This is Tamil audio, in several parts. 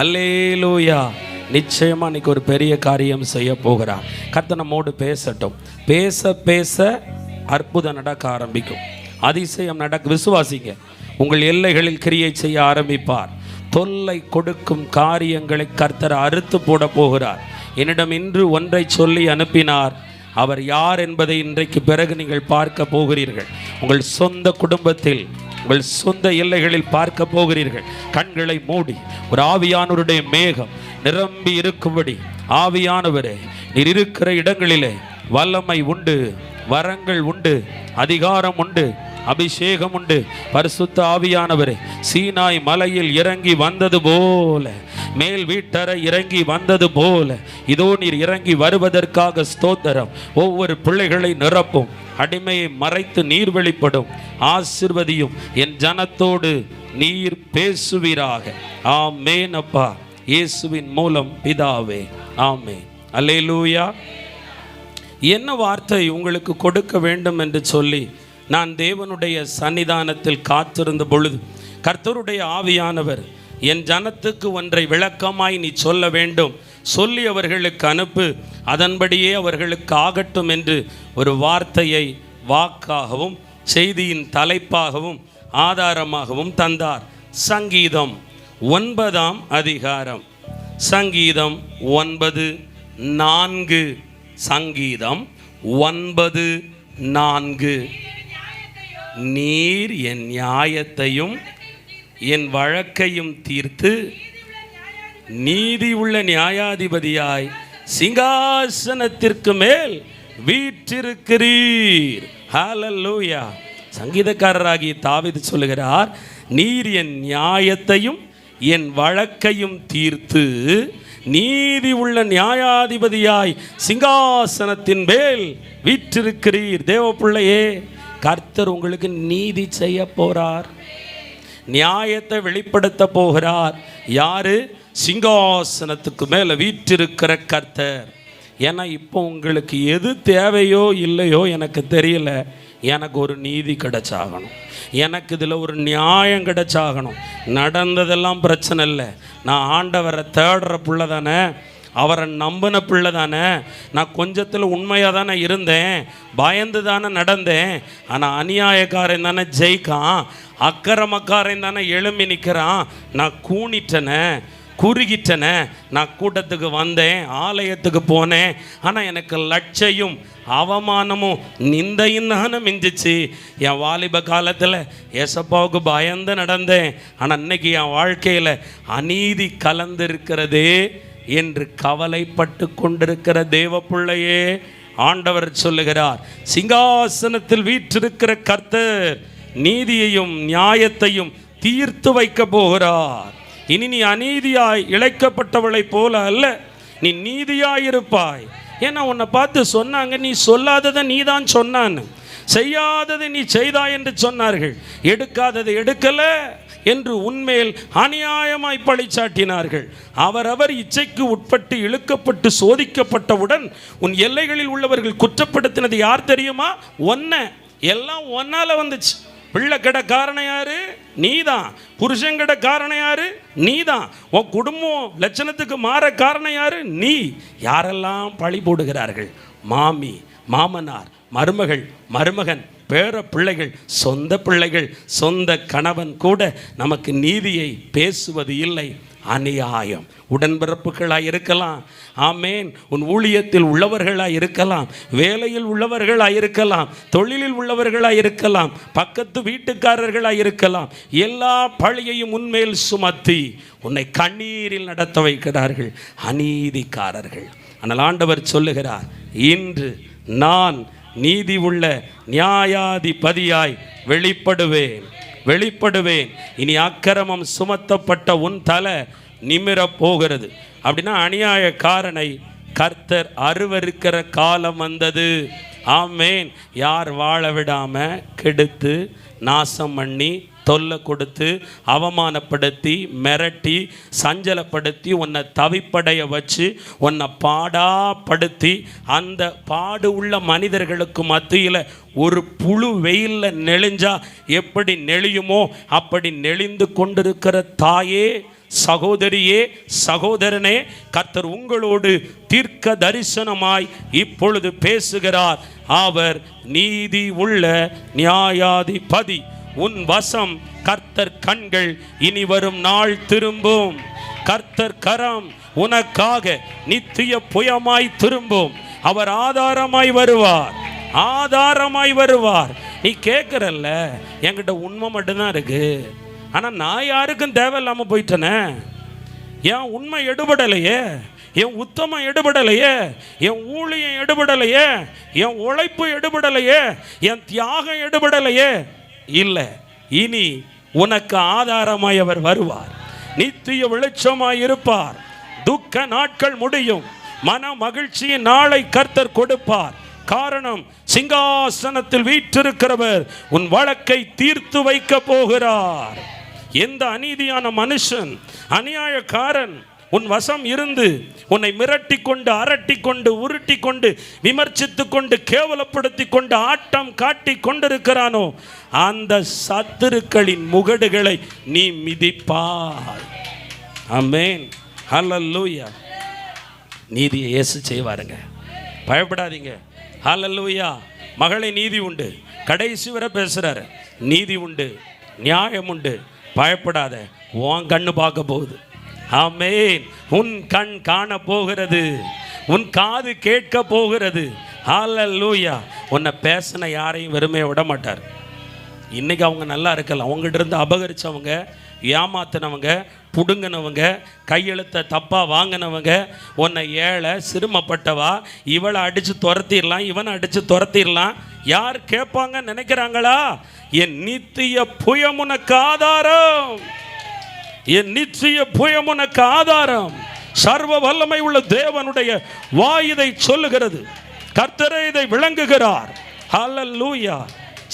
அல்லேலூயா. நிச்சயமா இன்னைக்கு ஒரு பெரிய காரியம் செய்ய போகிறார். கர்த்தர் நம்மோடு பேசட்டும். பேச பேச அற்புதம் நடக்க ஆரம்பிக்கும், அதிசயம் நடக்க. விசுவாசிங்க, உங்கள் எல்லைகளில் கிரியை செய்ய ஆரம்பிப்பார். தொல்லை கொடுக்கும் காரியங்களை கர்த்தர் அறுத்து போட போகிறார். என்னிடம் இன்று ஒன்றை சொல்லி அனுப்பினார். அவர் யார் என்பதை இன்றைக்கு பிறகு நீங்கள் பார்க்க போகிறீர்கள். உங்கள் சொந்த குடும்பத்தில், உங்கள் சொந்த எல்லைகளில் பார்க்க போகிறீர்கள். கண்களை மூடி ஒரு ஆவியானவருடைய மேகம் நிரம்பி இருக்கும்படி, ஆவியானவரே நீர் இருக்கிற இடங்களிலே வல்லமை உண்டு, வரங்கள் உண்டு, அதிகாரம் உண்டு, அபிஷேகம் உண்டு. பரிசுத்த ஆவியானவரே சீனாய் மலையில் இறங்கி வந்தது போல, மேல் வீட்டறை இறங்கி வந்தது போல, இதோ நீர் இறங்கி வருவதற்காக ஸ்தோத்திரம். ஒவ்வொரு பிள்ளைகளை நிரப்பும், அடிமையை மறைத்து நீர் வெளிப்படும். ஆசீர்வதியும், என் ஜனத்தோடு நீர் பேசுவீராக. ஆமென் அப்பா, இயேசுவின் மூலம் பிதாவே, ஆமென். அல்லேலூயா. என்ன வார்த்தை உங்களுக்கு கொடுக்க வேண்டும் என்று சொல்லி நான் தேவனுடைய சன்னிதானத்தில் காத்திருந்த பொழுது கர்த்தருடைய ஆவியானவர், என் ஜனத்துக்கு ஒன்றை விளக்கமாய் நீ சொல்ல வேண்டும், சொல்லி அவர்களுக்கு அனுப்பு, அதன்படியே அவர்களுக்கு ஆகட்டும் என்று ஒரு வார்த்தையை வாக்காகவும் செய்தியின் தலைப்பாகவும் ஆதாரமாகவும் தந்தார். சங்கீதம் 9ஆம் அதிகாரம், சங்கீதம் 9:4. சங்கீதம் 9:4. நீர் என் நியாயத்தையும் என் வழக்கையும் தீர்த்து நீதி உள்ள நியாயாதிபதியாய் சிங்காசனத்திற்கு மேல் வீற்றிருக்கிறீர். ஹல்லேலூயா. சங்கீதக்காரராகிய தாவீது சொல்லுகிறார், நீர் என் நியாயத்தையும் என் வழக்கையும் தீர்த்து நீதி உள்ள நியாயாதிபதியாய் சிங்காசனத்தின் மேல் வீற்றிருக்கிறீர். தேவ பிள்ளையே, கர்த்தர் உங்களுக்கு நீதி செய்ய போறார், நியாயத்தை வெளிப்படுத்த போகிறார். யாரு? சிங்காசனத்துக்கு மேலே வீற்றிருக்கிற கர்த்தர். ஏன்னா இப்போ உங்களுக்கு எது தேவையோ இல்லையோ எனக்கு தெரியல, எனக்கு ஒரு நீதி கிடைச்சாகணும், எனக்கு இதில் ஒரு நியாயம் கிடைச்சாகணும். நடந்ததெல்லாம் பிரச்சனை இல்லை, நான் ஆண்டவரை தேடுற பிள்ளை தானே, அவரை நம்பின பிள்ளை தானே, நான் கொஞ்சத்தில் உண்மையாக தானே இருந்தேன், பயந்து தானே நடந்தேன். ஆனால் அநியாயக்காரன் தானே ஜெயிக்கான், அக்கிரமக்காரன் தானே எழும்பி நிற்கிறான். நான் கூணிட்டேனே, குறுகிட்டேனே. நான் கூட்டத்துக்கு வந்தேன், ஆலயத்துக்கு போனேன், ஆனால் எனக்கு லட்சையும் அவமானமும் நிந்தையும் தானே மிஞ்சிச்சு. என் வாலிப காலத்தில் ஏசப்பாவுக்கு பயந்து நடந்தேன், ஆனால் இன்னைக்கு என் வாழ்க்கையில் அநீதி கலந்திருக்கிறதே என்று கவலைப்பட்டு கொண்டிருக்கிற தேவ பிள்ளையே, ஆண்டவர் சொல்லுகிறார், சிங்காசனத்தில் வீற்றிருக்கிற கர்த்தர் நீதியையும் நியாயத்தையும் தீர்த்து வைக்க போகிறார். இனி நீ அநீதியாய் இழைக்கப்பட்டவளை போல அல்ல, நீ நீதியாயிருப்பாய். ஏன்னா உன்னை பார்த்து சொன்னாங்க, நீ சொல்லாததை நீ தான் சொன்னான்னு, செய்யாததை நீ செய்தாய் என்று சொன்னார்கள், எடுக்காததை எடுக்கல என்று உன்மேல் அநியாயமாய் பழிச்சாட்டினார்கள். அவரவர் இச்சைக்கு உட்பட்டு இழுக்கப்பட்டு சோதிக்கப்பட்டவுடன் உன் எல்லைகளில் உள்ளவர்கள் குற்றப்படுத்தினது யார் தெரியுமா? ஒன்ன. எல்லாம் ஒன்னால வந்துச்சு. பிள்ளை கிட காரணம் யாரு? நீதான். புருஷன் கிட காரணம் யாரு? நீதான். உன் குடும்பம் லட்சணத்துக்கு மாற காரணம் யாரு? நீ. யாரெல்லாம் பழி போடுகிறார்கள்? மாமி, மாமனார், மருமகள், மருமகன், பேர பிள்ளைகள், சொந்த பிள்ளைகள், சொந்த கணவன் கூட நமக்கு நீதியை பேசுவது இல்லை. அநியாயம். உடன்பிறப்புகளாக இருக்கலாம், ஆமேன், உன் ஊழியத்தில் உள்ளவர்களாக இருக்கலாம், வேலையில் உள்ளவர்களாக இருக்கலாம், தொழிலில் உள்ளவர்களாக இருக்கலாம், பக்கத்து வீட்டுக்காரர்களாக இருக்கலாம். எல்லா பழியையும் உன்மேல் சுமத்தி உன்னை கண்ணீரில் நடத்த வைக்கிறார்கள் அநீதிக்காரர்கள். ஆனால் ஆண்டவர் சொல்லுகிறார், இன்று நான் நீதி உள்ள நியாயாதிபதியாய் வெளிப்படுவேன். இனி அக்கிரமம் சுமத்தப்பட்ட உன் தலை நிமிரப் போகிறது. அப்படின்னா அநியாயக்காரனை கர்த்தர் அருவருக்கிற காலம் வந்தது. ஆமேன். யார் வாழ விடாம கெடுத்து நாசம் பண்ணி தொல்லை கொடுத்து அவமானப்படுத்தி மிரட்டி சஞ்சலப்படுத்தி உன்னை தவிப்படைய வச்சு உன்னை பாடாப்படுத்தி அந்த பாடு உள்ள மனிதர்களுக்கு மத்தியில் ஒரு புழு வெயிலில் நெளிஞ்சா எப்படி நெளியுமோ அப்படி நெளிந்து கொண்டிருக்கிற தாயே சகோதரியே, சகோதரனே, கர்த்தர் உங்களோடு தீர்க்க தரிசனமாய் இப்பொழுது பேசுகிறார். அவர் நீதி உள்ள நியாயாதிபதி. உன் வசம் கர்த்தர் கண்கள். இனி வரும் நாள் திரும்பும். கர்த்தர் கரம் உனக்காக நித்திய புயமாய் திரும்பும். அவர் ஆதாரமாய் வருவார், ஆதாரமாய் வருவார். நீ கேட்கறல்ல, என்கிட்ட உண்மை மட்டும்தான் இருக்கு, ஆனால் நான் யாருக்கும் தேவையில்லாமல் போயிட்டேனே, என் உண்மை எடுபடலையே, என் உத்தமம் எடுபடலையே, என் ஊழியம் எடுபடலையே, என் உழைப்பு எடுபடலையே, என் தியாகம் எடுபடலையே. இல்லை, இனி உனக்கு ஆதாரமாய் அவர் வருவார். நித்திய வெளிச்சமாய் இருப்பார். துக்க நாட்கள் முடியும். மன மகிழ்ச்சியின் நாளை கர்த்தர் கொடுப்பார். காரணம், சிங்காசனத்தில் வீற்றிருக்கிறவர் உன் வழக்கை தீர்த்து வைக்க போகிறார். எந்த அநீதியான மனுஷன், அநியாயக்காரன் உன் வசம் இருந்து உன்னை மிரட்டி கொண்டு, அரட்டி கொண்டு, உருட்டி கொண்டு, விமர்சித்து கொண்டு, கேவலப்படுத்தி கொண்டு, ஆட்டம் காட்டி கொண்டிருக்கிறானோ, அந்த சத்துருக்களின் முகடுகளை நீ மிதிப்பாய். ஆமென், ஹல்லேலூயா. நீதியை இயேசு செய்வாருங்க, பயப்படாதீங்க. ஹல்லேலூயா. மகளே, நீதி உண்டு. கடைசி வரை பேசுறாரு, நீதி உண்டு, நியாயம் உண்டு, பயப்படாத. உன் கண்ணு பார்க்க போகுது. ஆமென். உன் கண் காண போகிறது, உன் காது கேட்க போகிறது. ஹல்லேலூயா. உன்னை பேசின யாரையும் வெறுமையை விட மாட்டார். இன்னைக்கு அவங்க நல்லா இருக்கலாம், அவங்ககிட்ட இருந்து அபகரிச்சவங்க, ஏமாத்தினவங்க, புடுங்கினவங்க, கையெழுத்தை தப்பாக வாங்கினவங்க, உன்னை ஏழை, சிறுமப்பட்டவா, இவளை அடித்து துரத்திடலாம், இவனை அடித்து துரத்திடலாம், யார் கேட்பாங்க நினைக்கிறாங்களா? என் நித்திய புயம் உனக்கு ஆதாரம், என் நித்திய புயம் உனக்கு ஆதாரம். சர்வ வல்லமை உள்ள தேவனுடைய வாய் இதை சொல்லுகிறது. கர்த்தரே இதை விளங்குகிறார். ஹல்லேலூயா.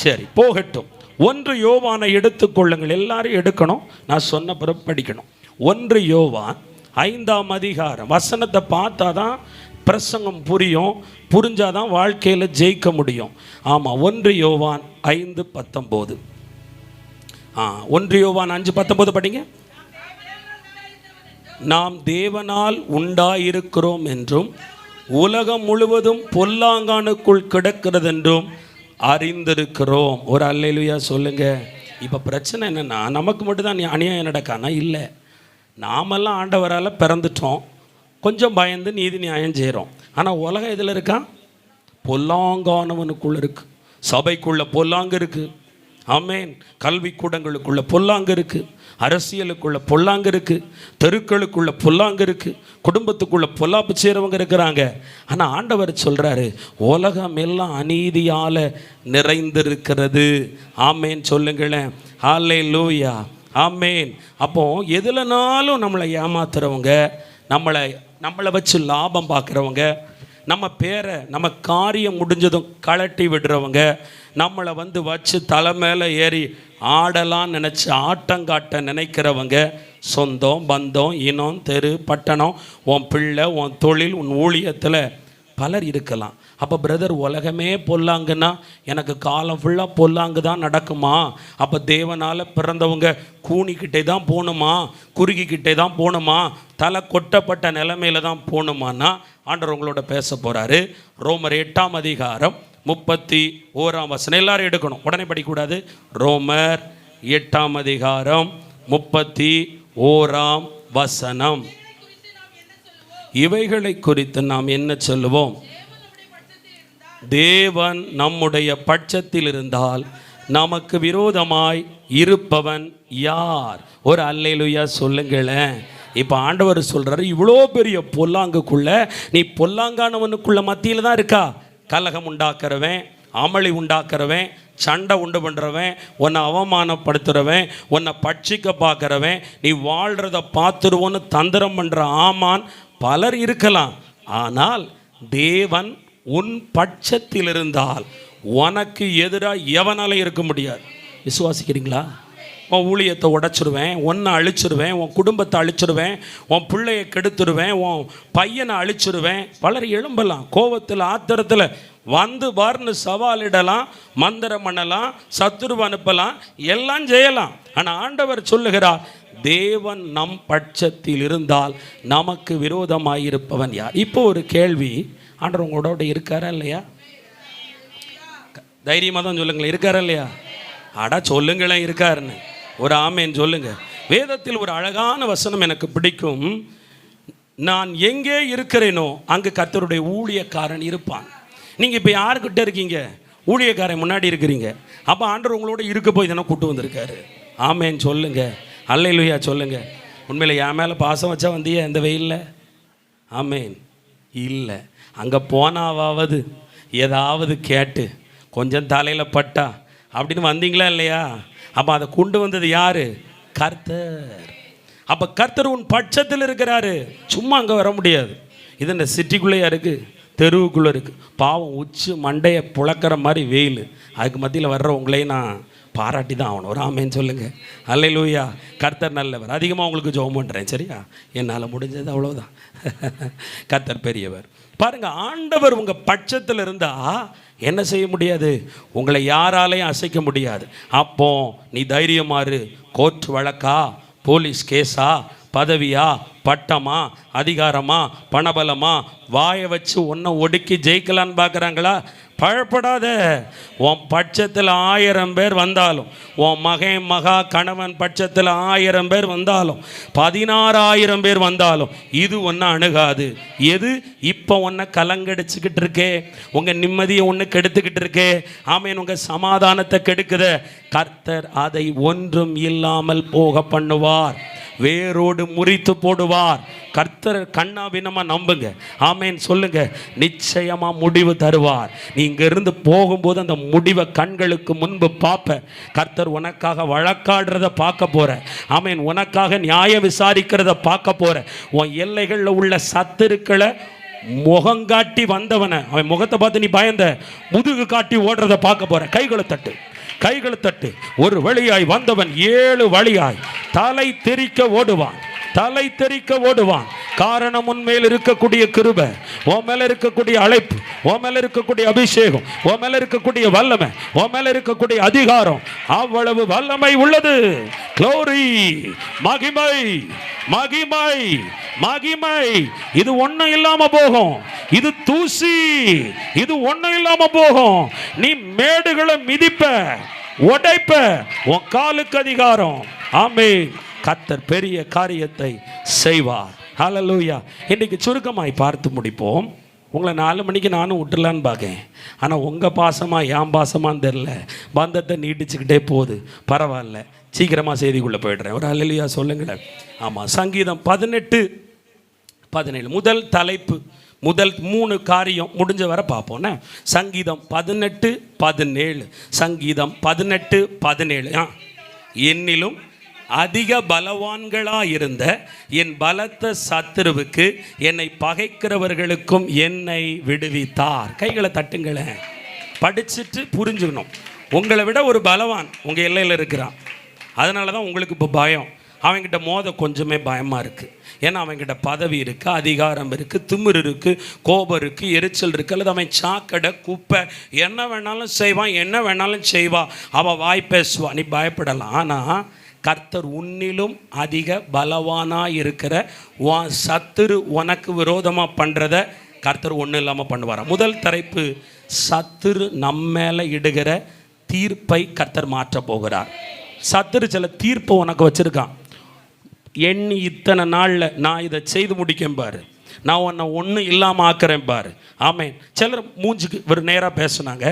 சரி, போகட்டும். 1 யோவானை எடுத்துக்கொள்ளுங்கள். எல்லாரும் எடுக்கணும், நான் சொன்ன பிறகு படிக்கணும். 1 யோவான் 5ஆம் அதிகாரம். வசனத்தை பார்த்தா தான் பிரசங்கம் புரியும், புரிஞ்சாதான் வாழ்க்கையில் ஜெயிக்க முடியும். ஆமாம், 1 யோவான் 5:19. 1 யோவான் 5:19 படிங்க. நாம் தேவனால் உண்டாயிருக்கிறோம் என்றும் உலகம் முழுவதும் பொல்லாங்கானுக்குள் கிடக்கிறதென்றும் அறிந்திருக்கிறோம். ஒரு அல்லேலூயா சொல்லுங்க. இப்போ பிரச்சனை என்னென்னா, நமக்கு மட்டும்தான் அநியாயம் நடக்கானா? இல்லை, நாமெல்லாம் ஆண்டவரால் பிறந்துட்டோம், கொஞ்சம் பயந்து நீதி நியாயம் செய்கிறோம். ஆனால் உலகம் இதில் இருக்கா? பொல்லாங்கானவனுக்குள்ளே இருக்குது. சபைக்குள்ளே பொல்லாங்கு இருக்குது. ஆமென். கல்விக்கூடங்களுக்குள்ள பொல்லாங்கு இருக்குது, அரசியலுக்குள்ள பொல்லாங்கு இருக்குது, தெருக்களுக்குள்ள பொல்லாங்கு இருக்குது, குடும்பத்துக்குள்ள பொல்லாப்பு செய்கிறவங்க இருக்கிறாங்க. ஆனால் ஆண்டவர் சொல்கிறாரு, உலகம் எல்லாம் அநீதியால் நிறைந்திருக்கிறது. ஆமேன் சொல்லுங்களேன். ஹல்லேலூயா. ஆமேன். அப்போ எதுலனாலும் நம்மளை ஏமாத்துறவங்க, நம்மளை வச்சு லாபம் பார்க்குறவங்க, நம்ம பேரை, நம்ம காரியம் முடிஞ்சதும் கழட்டி விடுறவங்க, நம்மளை வச்சு தலை மேலே ஏறி ஆடலாம் நினச்சி ஆட்டங்காட்ட நினைக்கிறவங்க, சொந்தம், பந்தம், இனம், தெரு, பட்டணம், உன் பிள்ளை, உன் தொழில், உன் ஊழியத்தில் பலர் இருக்கலாம். அப்போ பிரதர், உலகமே பொல்லாங்குன்னா எனக்கு காலம் ஃபுல்லாக பொல்லாங்கு தான் நடக்குமா? அப்போ தேவனால் பிறந்தவங்க கூணிக்கிட்டே தான் போகணுமா? குறுகிக்கிட்டே தான் போகணுமா? தலை கொட்டப்பட்ட நிலைமையில் தான் போகணுமான்னா ஆண்டவர் உங்களோட பேச போகிறாரு. ரோமர் 8ஆம் அதிகாரம் 31ஆம் வசனம். எல்லாரும் எடுக்கணும், உடனே படிக்கக்கூடாது. ரோமர் 8ஆம் அதிகாரம் 31ஆம் வசனம். இவைகளை குறித்து நாம் என்ன சொல்லுவோம்? தேவன் நம்முடைய பட்சத்தில் இருந்தால் நமக்கு விரோதமாய் இருப்பவன் யார்? ஒரு அல்லேலூயா சொல்லுங்களேன். இப்போ ஆண்டவர் சொல்கிறாரு, இவ்வளோ பெரிய பொல்லாங்குக்குள்ள நீ பொல்லாங்கானவனுக்குள்ள மத்தியில் தான் இருக்கா. கலகம் உண்டாக்குறவன், அமளி உண்டாக்குறவன், சண்டை உண்டு பண்ணுறவன், உன்னை அவமானப்படுத்துகிறவன், உன்னை பட்சிக்க பார்க்குறவன், நீ வாழ்கிறத பார்த்துருவோன்னு தந்திரம் பண்ணுற ஆமான் பலர் இருக்கலாம். ஆனால் தேவன் உன் பட்சத்தில் இருந்தால் உனக்கு எதிராக எவனால இருக்க முடியாது. விசுவாசிக்கிறீங்களா? உன் ஊழியத்தை உடைச்சிருவேன், உன்னை அழிச்சிருவேன், உன் குடும்பத்தை அழிச்சிருவேன், உன் பிள்ளையை கெடுத்துருவேன், உன் பையனை அழிச்சிருவேன். பலர் எழும்பலாம், கோபத்தில் ஆத்திரத்தில் வந்து பார்னு சவாலிடலாம், மந்திரம் பண்ணலாம், சத்துருவை அனுப்பலாம், எல்லாம் செய்யலாம். ஆனால் ஆண்டவர் சொல்லுகிறார், தேவன் நம் பட்சத்தில் இருந்தால் நமக்கு விரோதமாயிருப்பவன் யார்? இப்போ ஒரு கேள்வி, ஆண்டவர் உங்களோட இருக்காரா இல்லையா? தைரியமாக தான் சொல்லுங்களேன், இருக்காரா இல்லையா? அடா சொல்லுங்களேன் இருக்காருன்னு, ஒரு ஆமேன் சொல்லுங்க. வேதத்தில் ஒரு அழகான வசனம் எனக்கு பிடிக்கும். நான் எங்கே இருக்கிறேனோ அங்கு கர்த்தருடைய ஊழியக்காரன் இருப்பான். நீங்கள் இப்போ யாருக்கிட்ட இருக்கீங்க? ஊழியக்காரன் முன்னாடி இருக்கிறீங்க. அப்போ ஆண்டவர் உங்களோட இருக்க போய் தானே கூட்டு வந்திருக்காரு. ஆமேன் சொல்லுங்க, அல்லேலூயா சொல்லுங்க. உண்மையில் என் மேலே பாசம் வச்சா வந்தியா இந்த வெயிலில்? ஆமேன் இல்லை. அங்கே போனாவது ஏதாவது கேட்டு கொஞ்சம் தலையில் பட்டா அப்படின்னு வந்தீங்களா இல்லையா? அப்போ அதை கொண்டு வந்தது யார்? கர்த்தர். அப்போ கர்த்தர் உன் பட்சத்தில் இருக்கிறாரு. சும்மா அங்கே வர முடியாது. இது இந்த சிட்டிக்குள்ளேயா இருக்குது, தெருவுக்குள்ளே இருக்குது. பாவம் உச்சி மண்டையை புழக்கிற மாதிரி வெயில். அதுக்கு மத்தியில் வர்ற உங்களையும் நான் பாராட்டி தான் ஆகணும். ஒரு ஆமேன்னு சொல்லுங்கள், அல்லேலூயா. கர்த்தர் நல்லவர். அதிகமாக உங்களுக்கு ஜெபம் பண்ணுறேன், சரியா? என்னால் முடிஞ்சது அவ்வளோதான். கர்த்தர் பெரியவர். பாருங்கள், ஆண்டவர் உங்கள் பட்சத்தில் இருந்தால் என்ன செய்ய முடியாது? உங்களை யாராலையும் அசைக்க முடியாது. அப்போ நீ தைரியமாறு. கோர்ட் வழக்கா, போலீஸ் கேஸா, பதவியா, பட்டமா, அதிகாரமா, பணபலமா, வாயை வச்சு ஒன்றை ஒடுக்கி ஜெயிக்கலான்னு பார்க்குறாங்களா? பயப்படாத. உன் பட்சத்தில் 1000 பேர் வந்தாலும், உன் மகன் மகா கணவன் பட்சத்தில் 1000 பேர் வந்தாலும், 16,000 பேர் வந்தாலும் இது ஒன்று அணுகாது. எது இப்போ ஒன்றை கலங்கடிச்சுக்கிட்டு இருக்கே, உங்கள் நிம்மதியை ஒன்று கெடுத்துக்கிட்டு இருக்கே, ஆமேன், உங்கள் சமாதானத்தை கெடுக்குத, கர்த்தர் அதை ஒன்றும் இல்லாமல் போக பண்ணுவார். வேரோடு முறித்து போடுவார். கர்த்தர் கண்ணாபினமாக நம்புங்க, ஆமேன் சொல்லுங்க. நிச்சயமாக முடிவு தருவார். நீ இங்கிருந்து போகும்போது அந்த முடிவை கண்களுக்கு முன்பு பார்ப்ப. கர்த்தர் உனக்காக வழக்காடுறத பார்க்க போற, ஆமேன், உனக்காக நியாயம் விசாரிக்கிறத பார்க்க போற. உன் எல்லைகளில் உள்ள சத்துருக்களை முகங்காட்டி வந்தவனை, அவன் முகத்தை பார்த்து நீ பயந்த, முதுகு காட்டி ஓடுறத பார்க்க போற. கைகளை தட்டு, கைகளை தட்டு. ஒரு வழியாய் வந்தவன் 7 வழியாய் தலை தெறிக்க ஓடுவான், தலை தெறிக்க ஓடுவான். காரணம் உன்மேல் இருக்கக்கூடிய கிருபை, உன் மேல இருக்கக்கூடிய அழைப்பு, உன் மேல இருக்கக்கூடிய அபிஷேகம், உன் மேல இருக்கக்கூடிய வல்லமை, உன் மேல இருக்கக்கூடிய அதிகாரம் அவ்வளவு வல்லமை உள்ளது. க்ளோரி, மகிமை, மகிமை, மகிமை. இது ஒன்றும் இல்லாம போகும். இது தூசி, இது ஒன்றும் இல்லாம போகும். நீ மேடுகளை மிதிப்ப, உடைப்ப, உன் காலுக்கு அதிகாரம். ஆமென். கர்த்தர் பெரிய காரியத்தை செய்வார். ஹல்லேலூயா. இன்னைக்கு சுருக்கமாய் பார்த்து முடிப்போம். உங்களை 4 மணிக்கு நானும் விட்டுலான்னு பார்க்கேன். ஆனால் உங்கள் பாசமாக என் பாசமானு தெரில, பந்தத்தை நீட்டிச்சுக்கிட்டே போகுது. பரவாயில்ல, சீக்கிரமாக செய்திக்குள்ளே போய்டுறேன். ஒரு ஹல்லேலூயா சொல்லுங்களேன். ஆமாம், சங்கீதம் 18:17 முதல் தலைப்பு, முதல் 3 காரியம் முடிஞ்ச வரை பார்ப்போண்ணே. சங்கீதம் 18:17, சங்கீதம் 18:17. என்னிலும் அதிக பலவான்களாயிருந்த என் பலத்த சத்துருவுக்கு, என்னை பகைக்கிறவர்களுக்கும் என்னை விடுவித்தார். கைகளை தட்டுங்களேன். படிச்சுட்டு புரிஞ்சுக்கணும். உங்களை விட ஒரு பலவான் உங்கள் எல்லையில் இருக்கிறான். அதனால தான் உங்களுக்கு இப்போ பயம். அவங்ககிட்ட மோத கொஞ்சமே பயமாக இருக்குது. ஏன்னா அவங்ககிட்ட பதவி இருக்குது, அதிகாரம் இருக்குது, திமிர் இருக்குது, கோபம் இருக்குது, எரிச்சல் இருக்குது. அல்லது அவன் சாக்கடை குப்பை, என்ன வேணாலும் செய்வான், என்ன வேணாலும் செய்வான், அவள் வாய் பேசுவான். நீ பயப்படலாம். ஆனால் கர்த்தர் உன்னிலும் அதிக பலவானாக இருக்கிற உன் சத்துரு உனக்கு விரோதமாக பண்ணுறத கர்த்தர் ஒன்றும் இல்லாமல் பண்ணுவார். முதல் தலைப்பு, சத்துரு நம்ம மேலே இடுகிற தீர்ப்பை கர்த்தர் மாற்ற போகிறார். சத்துரு சில தீர்ப்பை உனக்கு வச்சுருக்கான். எண்ணி இத்தனை நாளில் நான் இதை செய்து முடிக்கேன் பாரு, நான் உன்னை ஒன்றும் இல்லாமல் ஆக்கிறேன் பாரு. ஆமேன். சிலர் மூஞ்சுக்கு ஒரு நேராக பேசுனாங்க,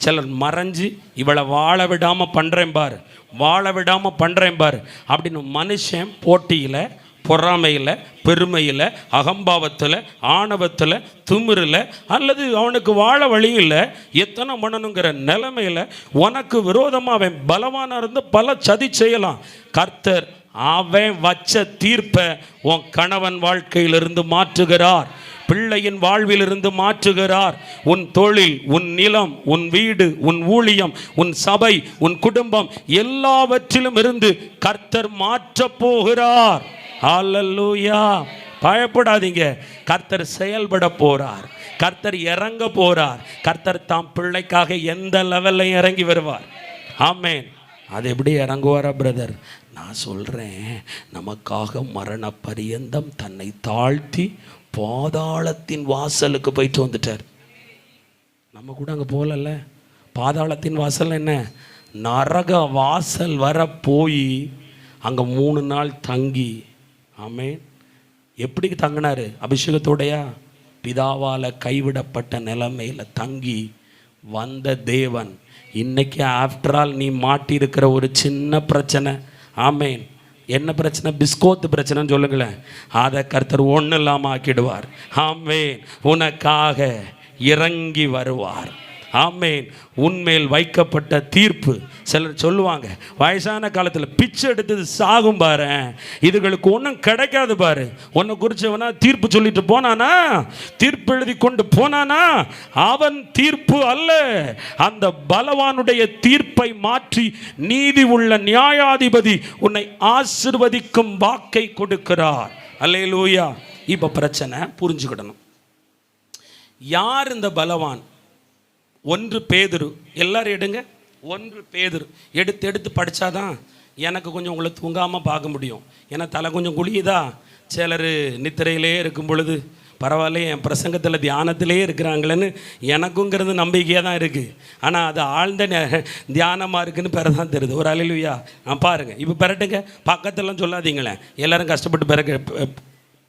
சிலர் மறைஞ்சு இவளை வாழ விடாமல் பண்ணுறேன் பாரு, வாழ விடாமல் பண்ணுறேன் பாரு அப்படின்னு மனுஷன் போட்டியில், பொறாமையில், பெருமையில், அகம்பாவத்தில், ஆணவத்தில், திமிரில், அல்லது அவனுக்கு வாழ வழியில் எத்தனை பண்ணணுங்கிற நிலைமையில் உனக்கு விரோதமாக அவன் பலவானாக இருந்து பல சதி செய்யலாம். கர்த்தர் அவன் வச்ச தீர்ப்பை உன் கணவன் வாழ்க்கையிலிருந்து மாற்றுகிறார், பிள்ளையின் வாழ்விலிருந்து மாற்றுகிறார். உன் தொழில், உன் நிலம், உன் வீடு, உன் ஊழியம், உன் சபை, உன் குடும்பம் எல்லாவற்றிலும் இருந்து கர்த்தர் மாற்றப் போகிறார். ஹல்லேலூயா. பயப்படாதீங்க. கர்த்தர் செயல்பட போறார். கர்த்தர் இறங்க போறார். கர்த்தர் தாம் பிள்ளைக்காக எந்த லெவல்லையும் இறங்கி வருவார். ஆமென். அது எப்படி இறங்குவாரா பிரதர்? நான் சொல்கிறேன், நமக்காக மரண பரியந்தம் தன்னை தாழ்த்தி பாதாளத்தின் வாசலுக்கு போயிட்டு வந்துட்டார். நம்ம கூட அங்கே போகலல்ல. பாதாளத்தின் வாசல் என்ன? நரக வாசல் வர போய் அங்கே 3 நாள் தங்கி, ஆமென். எப்படி தங்கினார்? அபிஷேகத்தோடையா? பிதாவால் கைவிடப்பட்ட நிலைமையில் தங்கி வந்த தேவன் இன்னைக்கு ஆஃப்டர் ஆல் நீ மாட்டியிருக்கிற ஒரு சின்ன பிரச்சனை, ஆமேன், என்ன பிரச்சனை? பிஸ்கோத்து பிரச்சனைன்னு சொல்லுங்களேன். அதை கர்த்தர் ஒன்றும் இல்லாமல் ஆக்கிடுவார். ஆமேன். உனக்காக இறங்கி வருவார். ஆமேன். உன்மேல் வைக்கப்பட்ட தீர்ப்பு, சிலர் சொல்லுவாங்க வயசான காலத்தில் பிச்சை எடுத்தது சாகும் பாரு, இதுகளுக்கு ஒன்றும் கிடைக்காது பாரு. உன்னை குறிச்சவனா தீர்ப்பு சொல்லிட்டு போனானா, தீர்ப்பு எழுதி கொண்டு போனானா, அவன் தீர்ப்பு அல்ல, அந்த பலவானுடைய தீர்ப்பை மாற்றி நீதி உள்ள நியாயாதிபதி உன்னை ஆசீர்வதிக்கும் வாக்கை கொடுக்கிறார். அல்லேலூயா. இப்போ பிரச்சனை புரிஞ்சுக்கிடணும். யார் இந்த பலவான்? 1 பேதுரு. எல்லாரும் எடுங்க. 1 பேதுரு எடுத்து படித்தாதான் எனக்கு கொஞ்சம் உங்களை தூங்காமல் பார்க்க முடியும். ஏன்னா தலை கொஞ்சம் குழியுதா. சிலர் நித்திரையிலே இருக்கும் பொழுது பரவாயில்ல, என் பிரசங்கத்தில் தியானத்திலே இருக்கிறாங்களேன்னு எனக்குங்கிறது நம்பிக்கையாக தான் இருக்குது. ஆனால் அது ஆழ்ந்த தியானமாக இருக்குன்னு பிறதான் தெரியுது. ஒரு அல்லேலூயா. பாருங்கள், இப்போ பெரட்டுங்க, பக்கத்தெல்லாம் சொல்லாதீங்களேன், எல்லோரும் கஷ்டப்பட்டு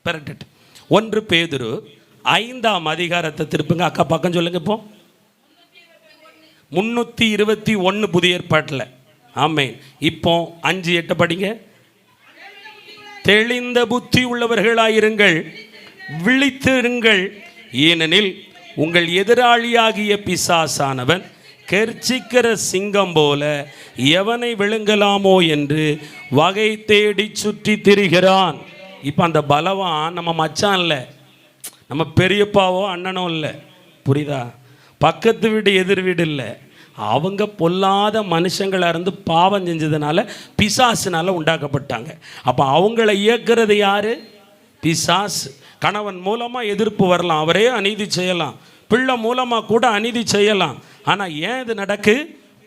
பெரட்டுட்டு. 1 பேதுரு 5ஆம் அதிகாரத்தை திருப்புங்க. அக்கா பக்கம் சொல்லுங்க. இப்போ 321 புதிய ஏற்பாட்டில். ஆமேன். இப்போ 5:8 படிங்க. தெளிந்த புத்தி உள்ளவர்களாயிருங்கள், விழித்திருங்கள், ஏனெனில் உங்கள் எதிராளியாகிய பிசாசானவன் கெர்ச்சிக்கிற சிங்கம் போல எவனை விழுங்கலாமோ என்று வகை தேடி சுற்றி திரிகிறான். இப்போ அந்த பலவான் நம்ம மச்சான் இல்லை, நம்ம பெரியப்பாவோ அண்ணனோ இல்லை. புரியுதா? பக்கத்து வீடு எதிர் வீடு இல்லை. அவங்க பொல்லாத மனுஷங்களாக இருந்து பாவம் செஞ்சதுனால பிசாசுனால உண்டாக்கப்பட்டாங்க. அப்போ அவங்கள இயக்குறது யார்? பிசாசு. கணவன் மூலமாக எதிர்ப்பு வரலாம், அவரே அநீதி செய்யலாம், பிள்ளை மூலமாக கூட அநீதி செய்யலாம். ஆனால் ஏன் இது நடக்கு?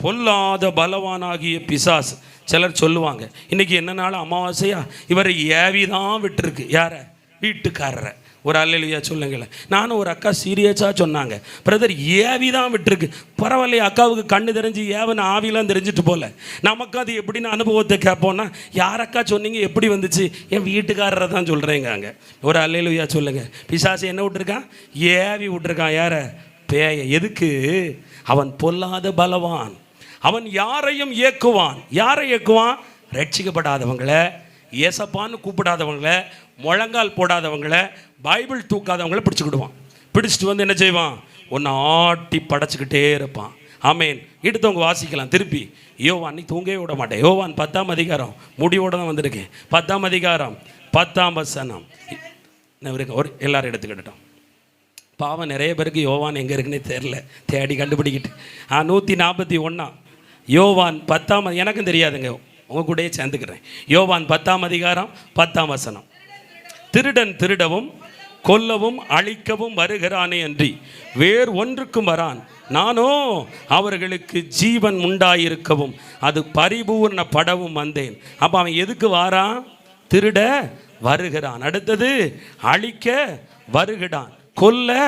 பொல்லாத பலவானாகிய பிசாசு. சிலர் சொல்லுவாங்க, இன்றைக்கி என்ன நாள் அமாவாசையா, இவரை ஏவிதான் விட்டுருக்கு. யாரை? வீட்டுக்காரரை. ஒரு அல்லேலூயா சொல்லுங்களேன். நானும் ஒரு அக்கா சீரியஸாக சொன்னாங்க, பிரதர் ஏவிதான் விட்டுருக்கு. பரவாயில்லையே, அக்காவுக்கு கண்ணு தெரிஞ்சு ஏவன் ஆவிலாம் தெரிஞ்சிட்டு போல. நமக்கு அது எப்படின்னு அனுபவத்தை கேட்போன்னா, யார் அக்கா சொன்னீங்க, எப்படி வந்துச்சு? என் வீட்டுக்காரரை தான் சொல்கிறேங்க. அங்கே ஒரு அல்லேலூயா சொல்லுங்கள். பிசாசு என்ன விட்டுருக்கான்? ஏவி விட்டுருக்கான். யாரை? பேய. எதுக்கு? அவன் பொல்லாத பலவான். அவன் யாரையும் இயக்குவான். யாரை இயக்குவான்? ரட்சிக்கப்படாதவங்களை, ஏசப்பான்னு கூப்பிடாதவங்களை, முழங்கால் போடாதவங்களை, பைபிள் தூக்காதவங்களை பிடிச்சிக்கிடுவான். பிடிச்சிட்டு வந்து என்ன செய்வான்? ஒன்று ஆட்டி படைச்சிக்கிட்டே இருப்பான். ஆமேன். எடுத்தவங்க வாசிக்கலாம் திருப்பி. யோவான், நீ தூங்கவே விட மாட்டேன். யோவான் 10ஆம் அதிகாரம், முடிவோடு தான் வந்திருக்கேன். 10ஆம் அதிகாரம் 10ஆம் வசனம். ஒரு எல்லாரும் எடுத்துக்கிட்டோம். பாவம் நிறைய பேருக்கு யோவான் எங்கே இருக்குன்னே தெரில, தேடி கண்டுபிடிக்கிட்டு. 141 யோவான் 10ஆம், எனக்கும் தெரியாதுங்க, உங்கள் கூடயே சேர்ந்துக்கிறேன். யோவான் 10ஆம் அதிகாரம் 10ஆம் வசனம். திருடன் திருடவும் கொல்லவும் அழிக்கவும் வருகிறானே அன்றி வேறு ஒன்றுக்கும் வரான். நானோ அவர்களுக்கு ஜீவன் உண்டாயிருக்கவும் அது பரிபூர்ணப்படவும் வந்தேன். அப்போ அவன் எதுக்கு வாரான்? திருட வருகிறான். அடுத்தது அழிக்க வருகிறான், கொல்ல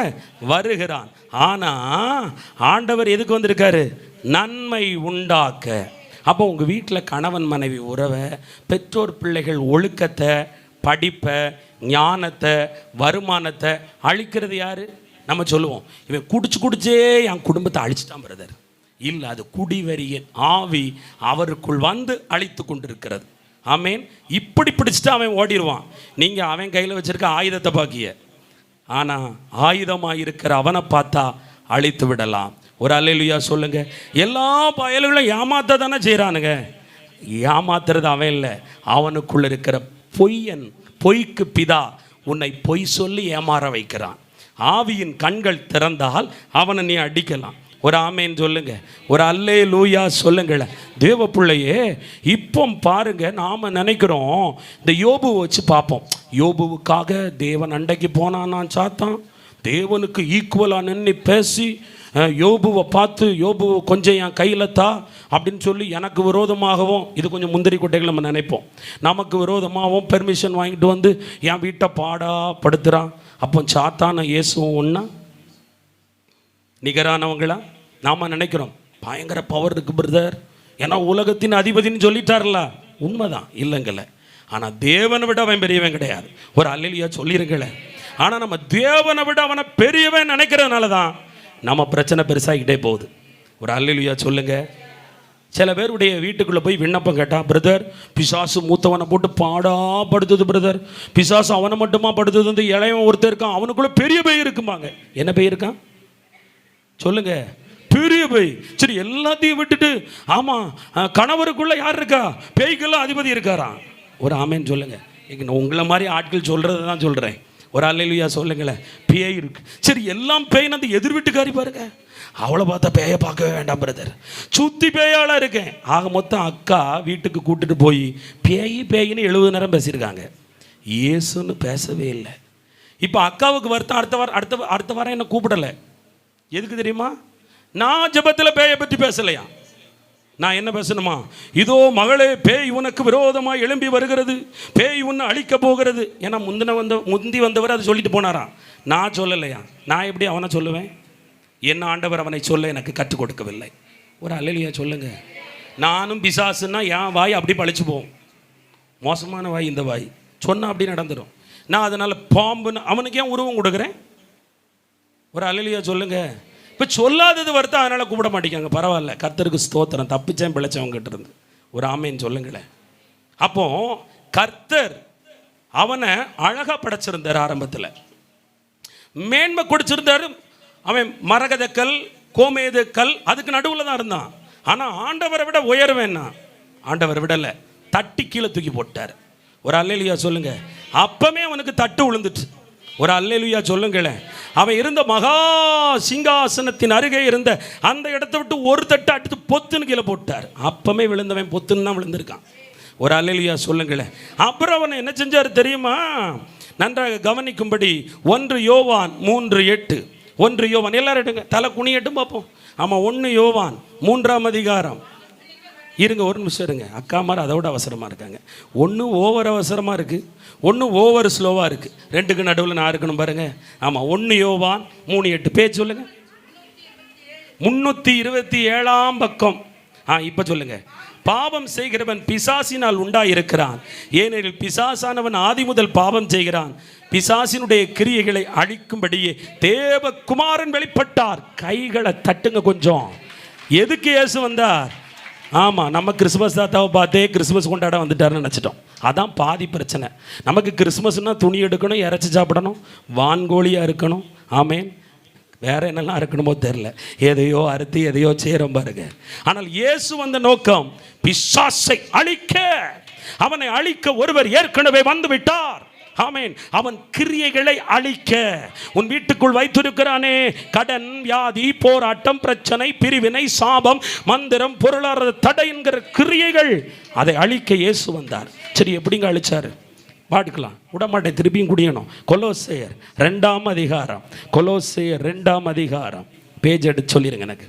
வருகிறான். ஆனால் ஆண்டவர் எதுக்கு வந்திருக்காரு? நன்மை உண்டாக்க. அப்போ உங்கள் வீட்டில் கணவன் மனைவி உறவை, பெற்றோர் பிள்ளைகள் ஒழுக்கத்தை, படிப்பை, ஞானத்தை, வருமானத்தை அழிக்கிறது யார்? நம்ம சொல்லுவோம், இவன் குடிச்சே என் குடும்பத்தை அழிச்சிட்டான் பிரதர். இல்லை, அது குடிவெறியின் ஆவி அவருக்குள் வந்து அழித்து கொண்டிருக்கிறது. ஆமேன். இப்படி பிடிச்சிட்டு அவன் ஓடிடுவான். நீங்கள் அவன் கையில் வச்சிருக்க ஆயுதத்தை பாக்கிய, ஆனால் ஆயுதமாக இருக்கிற அவனை பார்த்தா அழித்து விடலாம். ஒரு அல்லேலூயா சொல்லுங்க. எல்லா பயல்களும் ஏமாத்த தானே செய்கிறானுங்க. ஏமாத்துறது அவன் இல்லை, அவனுக்குள்ள இருக்கிற பொய்யன், பொய்க்கு பிதா உன்னை பொய் சொல்லி ஏமாற வைக்கிறான். ஆவியின் கண்கள் திறந்தால் அவனை நீ அடிக்கலாம். ஒரு ஆமேன் சொல்லுங்க, ஒரு அல்லேலூயா சொல்லுங்களேன். தேவ பிள்ளையே, இப்போ பாருங்க, நாம் நினைக்கிறோம் இந்த யோபுவை வச்சு பார்ப்போம். யோபுவுக்காக தேவன் அண்டைக்கு போனான் சாத்தான், தேவனுக்கு ஈக்குவலாக நின்று பேசி யோபுவை பார்த்து யோபுவை கொஞ்சம் என் கையில் தா அப்படின்னு சொல்லி எனக்கு விரோதமாகவும், இது கொஞ்சம் முந்திரி கொட்டைகள் நம்ம நினைப்போம், நமக்கு விரோதமாகவும் பெர்மிஷன் வாங்கிட்டு வந்து என் வீட்டை பாடாப்படுத்துகிறான். அப்போ சாத்தான இயேசுவும் ஒன்றா நிகரானவங்களா நாம் நினைக்கிறோம். பயங்கர பவர் இருக்குது பிரதர், ஏன்னா உலகத்தின் அதிபதினு சொல்லிட்டார்ல. உண்மைதான், இல்லைங்கல்ல. ஆனால் தேவனை விட அவன் பெரியவன் கிடையாது. ஒரு அல்லேலூயா சொல்லிருங்கள. ஆனால் நம்ம தேவனை விட அவனை பெரியவன் நினைக்கிறதுனால தான் நம்ம பிரச்சனை பெருசாகிக்கிட்டே போகுது. ஒரு அல்லேலூயா சொல்லுங்க. சில பேருடைய வீட்டுக்குள்ளே போய் விண்ணப்பம் கேட்டால், பிரதர் பிசாசு மூத்தவனை போட்டு பாடாப்படுத்துது பிரதர், பிசாசு அவனை மட்டுமா படுத்துது, வந்து இளையவன் ஒருத்தர் இருக்கான், அவனுக்குள்ளே பெரிய பேய் இருக்குமாங்க. என்ன பேய் இருக்கான் சொல்லுங்க? பெரிய பேய். சரி, எல்லாத்தையும் விட்டுட்டு ஆமாம் கணவருக்குள்ளே யார் இருக்கா? பேய்க்கெல்லாம் அதிபதி இருக்காராம். ஒரு ஆமேன்னு சொல்லுங்க. உங்களை மாதிரி ஆட்கள் சொல்கிறது தான் சொல்கிறேன். ஒரு அல்லேலூயா சொல்லுங்களேன். பேய் இருக்கு. சரி, எல்லாம் பேய்னு அந்த எதிர் வீட்டுக்காரி பாருங்க, அவளை பார்த்தா பேயை பார்க்கவே வேண்டாம் பிரதர், சுற்றி பேயாளாக இருக்கேன். ஆக மொத்தம் அக்கா வீட்டுக்கு கூட்டிட்டு போய் பேயின்னு 70 நேரம் பேசியிருக்காங்க, இயேசுன்னு பேசவே இல்லை. இப்போ அக்காவுக்கு வருத்தம், அடுத்த வாரம் என்ன கூப்பிடலை. எதுக்கு தெரியுமா? நான் ஜெபத்தில் பேயை பற்றி பேசலையா? நான் என்ன பேசணுமா? இதோ மகளே, பேய் உனக்கு விரோதமாக எழும்பி வருகிறது, பேய் உன்னை அழிக்க போகிறது. ஏன்னா முந்தி வந்தவர் அதை சொல்லிட்டு போனாராம். நான் சொல்லலையா? நான் எப்படி அவனை சொல்லுவேன்? என்ன ஆண்டவர் அவனை சொல்ல எனக்கு கற்றுக் கொடுக்கவில்லை. ஒரு அல்லேலூயா சொல்லுங்க. நானும் பிசாசுன்னா என் வாய் அப்படி பழிச்சு போவோம். மோசமான வாய் இந்த வாய், சொன்னால் அப்படி நடந்துடும். நான் அதனால் பாம்புன்னு அவனுக்கு ஏன் உருவம் கொடுக்குறேன்? ஒரு அல்லேலூயா சொல்லுங்க. இப்போ சொல்லாதது வருத்தம், அதனால் கூப்பிட மாட்டேங்க. பரவாயில்ல, கர்த்தருக்கு ஸ்தோத்திரம், தப்பிச்சேன் பிழைச்சவங்கிட்ட இருந்து. ஒரு ஆமேன்னு சொல்லுங்களேன். அப்போ கர்த்தர் அவனை அழகாக படைச்சிருந்தார், ஆரம்பத்தில் மேன்மை கொடுச்சிருந்தார். அவன் மரகதக்கல் கோமேதக்கல் அதுக்கு நடுவில் தான் இருந்தான். ஆனால் ஆண்டவரை விட உயர்வேன்னா ஆண்டவரை விடலை, தட்டி கீழே தூக்கி போட்டார். ஒரு அல்லேலூயா சொல்லுங்க. அப்பமே அவனுக்கு தட்டு விழுந்துட்டு. ஒரு அல்லேலூயா சொல்லுங்களேன். அவன் இருந்த மகா சிங்காசனத்தின் அருகே இருந்த அந்த இடத்த விட்டு ஒரு தட்டு அடித்து பொத்துன்னு கீழே போட்டார். அப்பமே விழுந்தவன் பொத்துன்னு தான் விழுந்திருக்கான். ஒரு அல்லேலூயா சொல்லுங்களேன். அப்புறம் அவனை என்ன செஞ்சார் தெரியுமா? நன்றாக கவனிக்கும்படி 1 யோவான் 3:8. 1 யோவான் எல்லாரும் எடுங்க, தலை குனியட்டும் பார்ப்போம். ஆமாம், 1 யோவான் 3ஆம் அதிகாரம். இருங்க ஒரு நிமிஷம் இருங்க, அக்கா மாதிரி அதோட அவசரமாக இருக்காங்க. ஒன்று ஓவர் அவசரமாக இருக்குது, ஒன்று ஓவர் ஸ்லோவாக இருக்குது. ரெண்டுக்கு நடுவில் நான் இருக்கணும் பாருங்க. ஆமாம், 1 யோவான் 3:8 பேஜ் சொல்லுங்கள். 327ஆம் பக்கம். இப்போ சொல்லுங்க. பாவம் செய்கிறவன் பிசாசினால் உண்டாயிருக்கிறான், ஏனெனில் பிசாசானவன் ஆதி முதல் பாவம் செய்கிறான். பிசாசினுடைய கிரியைகளை அழிக்கும்படியே தேவகுமாரன் வெளிப்பட்டார். கைகளை தட்டுங்க கொஞ்சம். எதுக்கு இயேசு வந்தார்? ஆமாம், நம்ம கிறிஸ்மஸ் தாத்தாவை பார்த்தே கிறிஸ்மஸ் கொண்டாட வந்துட்டாருன்னு நினச்சிட்டோம். அதான் பாதி பிரச்சனை. நமக்கு கிறிஸ்மஸ்னால் துணி எடுக்கணும், இறைச்சி சாப்பிடணும், வான்கோழியாக இருக்கணும். ஆமேன். வேறு என்னெல்லாம் இருக்கணுமோ தெரில, எதையோ அறுத்து எதையோ செய்கிறோம் பாருங்க. ஆனால் இயேசு வந்த நோக்கம் பிசாசை அழிக்க. அவனை அழிக்க ஒருவர் ஏற்கனவே வந்து விட்டார். ஆமேன். அவன் கிரியைகளை அழிக்க. உன் வீட்டுக்குள் வைத்திருக்கிறானே கடன், வியாதி, போராட்டம், பிரச்சனை, பிரிவினை, சாபம், மந்திரம், பொருளாதார தடை என்கிற கிரியைகள், அதை அழிக்க இயேசு வந்தார். சரி, எப்படிங்க அழிச்சாரு? பாட்டுக்கலாம் விடமாட்டேன், திருப்பியும் குடியணும். கொலோசையர் 2ஆம் அதிகாரம். கொலோசையர் 2ஆம் அதிகாரம் பேஜ் எடுத்து சொல்லிடுங்க எனக்கு.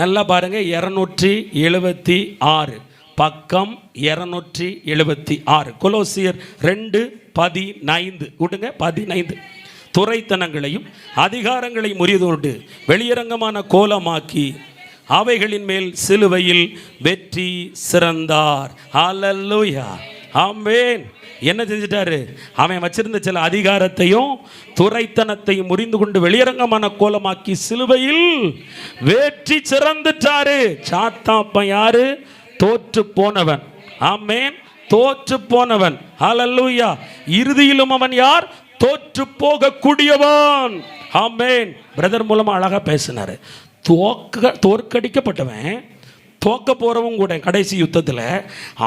நல்லா பாருங்க. 276 பக்கம் 276. கொலோசியர் 2:15 விடுங்க, 15. துரைத்தனங்களையும் அதிகாரங்களையும் முறியதோடு வெளியரங்கமான கோலமாக்கி அவைகளின் மேல் சிலுவையில் வெற்றி சிறந்தார். ஹல்லேலூயா, ஆமென். என்ன செஞ்சிட்டாரு? அவன் வச்சிருந்த சில அதிகாரத்தையும் துரைத்தனத்தையும் முறிந்து கொண்டு வெளியரங்கமான கோலமாக்கி சிலுவையில் வெற்றி சிறந்துட்டாரு. சாத்தாப்பன் யாரு? தோற்று போனவன். ஆமென். தோற்று போனவன். ஹல்லேலூயா. இறுதியிலும் அவன் யார்? தோற்று போகக்கூடியவன். ஆமென். பிரதர் மூலமா அழகா பேசினாரு. தோற்கடிக்கப்பட்டவன், தோக்க போறவன் கூட கடைசி யுத்தத்தில்.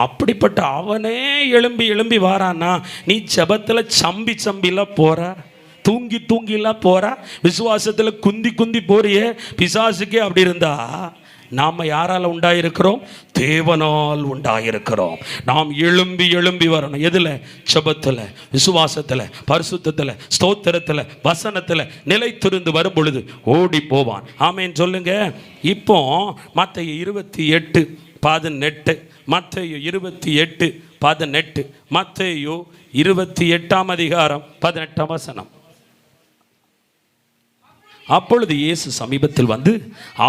அப்படிப்பட்ட அவனே எழும்பி வாரான்னா, நீ ஜெபத்தில் சம்பிலாம் போற, தூங்கிலாம் போற, விசுவாசத்தில் குந்தி போறியே. பிசாசுக்கே அப்படி இருந்தா நாம் யாரால் உண்டாயிருக்கிறோம்? தேவனால் உண்டாயிருக்கிறோம். நாம் எழும்பி எழும்பி வரணும். எதில்? ஜெபத்தில், விசுவாசத்தில், பரிசுத்தத்தில், ஸ்தோத்திரத்தில், வசனத்தில் நிலைத்திருந்து வரும் பொழுது ஓடி போவான். ஆமேன் சொல்லுங்க. இப்போ மத்தேயு 28:18, மத்தேயு 28:18, மத்தேயு 28:18. அப்பொழுது இயேசு சமீபத்தில் வந்து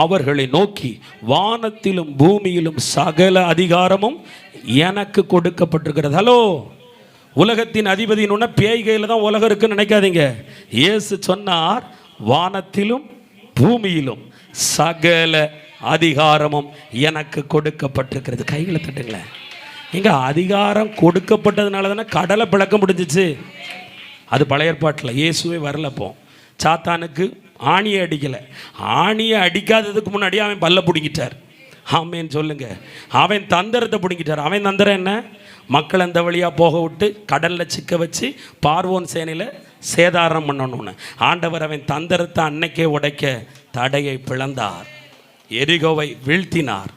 அவர்களை நோக்கி, வானத்திலும் பூமியிலும் சகல அதிகாரமும் எனக்கு கொடுக்கப்பட்டிருக்கிறது. ஹலோ, உலகத்தின் அதிபதினு பேய் கையில் தான் உலகம் இருக்குன்னு நினைக்காதீங்க. இயேசு சொன்னார், வானத்திலும் பூமியிலும் சகல அதிகாரமும் எனக்கு கொடுக்கப்பட்டிருக்கிறது. கைகளை தட்டுங்களேன். எங்க அதிகாரம் கொடுக்கப்பட்டதுனால தானே கடலை பிளக்க முடிஞ்சிச்சு. அது பழைய ஏற்பாட்டில். இயேசுவே வரலப்போ சாத்தானுக்கு ஆணியை அடிக்கலை. ஆணியை அடிக்காததுக்கு முன்னாடி அவன் பல்ல பிடிங்கிட்டார். ஆமேன்னு சொல்லுங்க. அவன் தந்திரத்தை பிடிங்கிட்டார். அவன் தந்திரம் என்ன? மக்கள் அந்த வழியாக போக விட்டு கடலில் சிக்க வச்சு பார்வோன் சேனையில் சேதாரம் பண்ணணும்னு. ஆண்டவர் அவன் தந்திரத்தை அன்னைக்கே உடைக்க தடையை பிளந்தார், எரிகோவை வீழ்த்தினார்.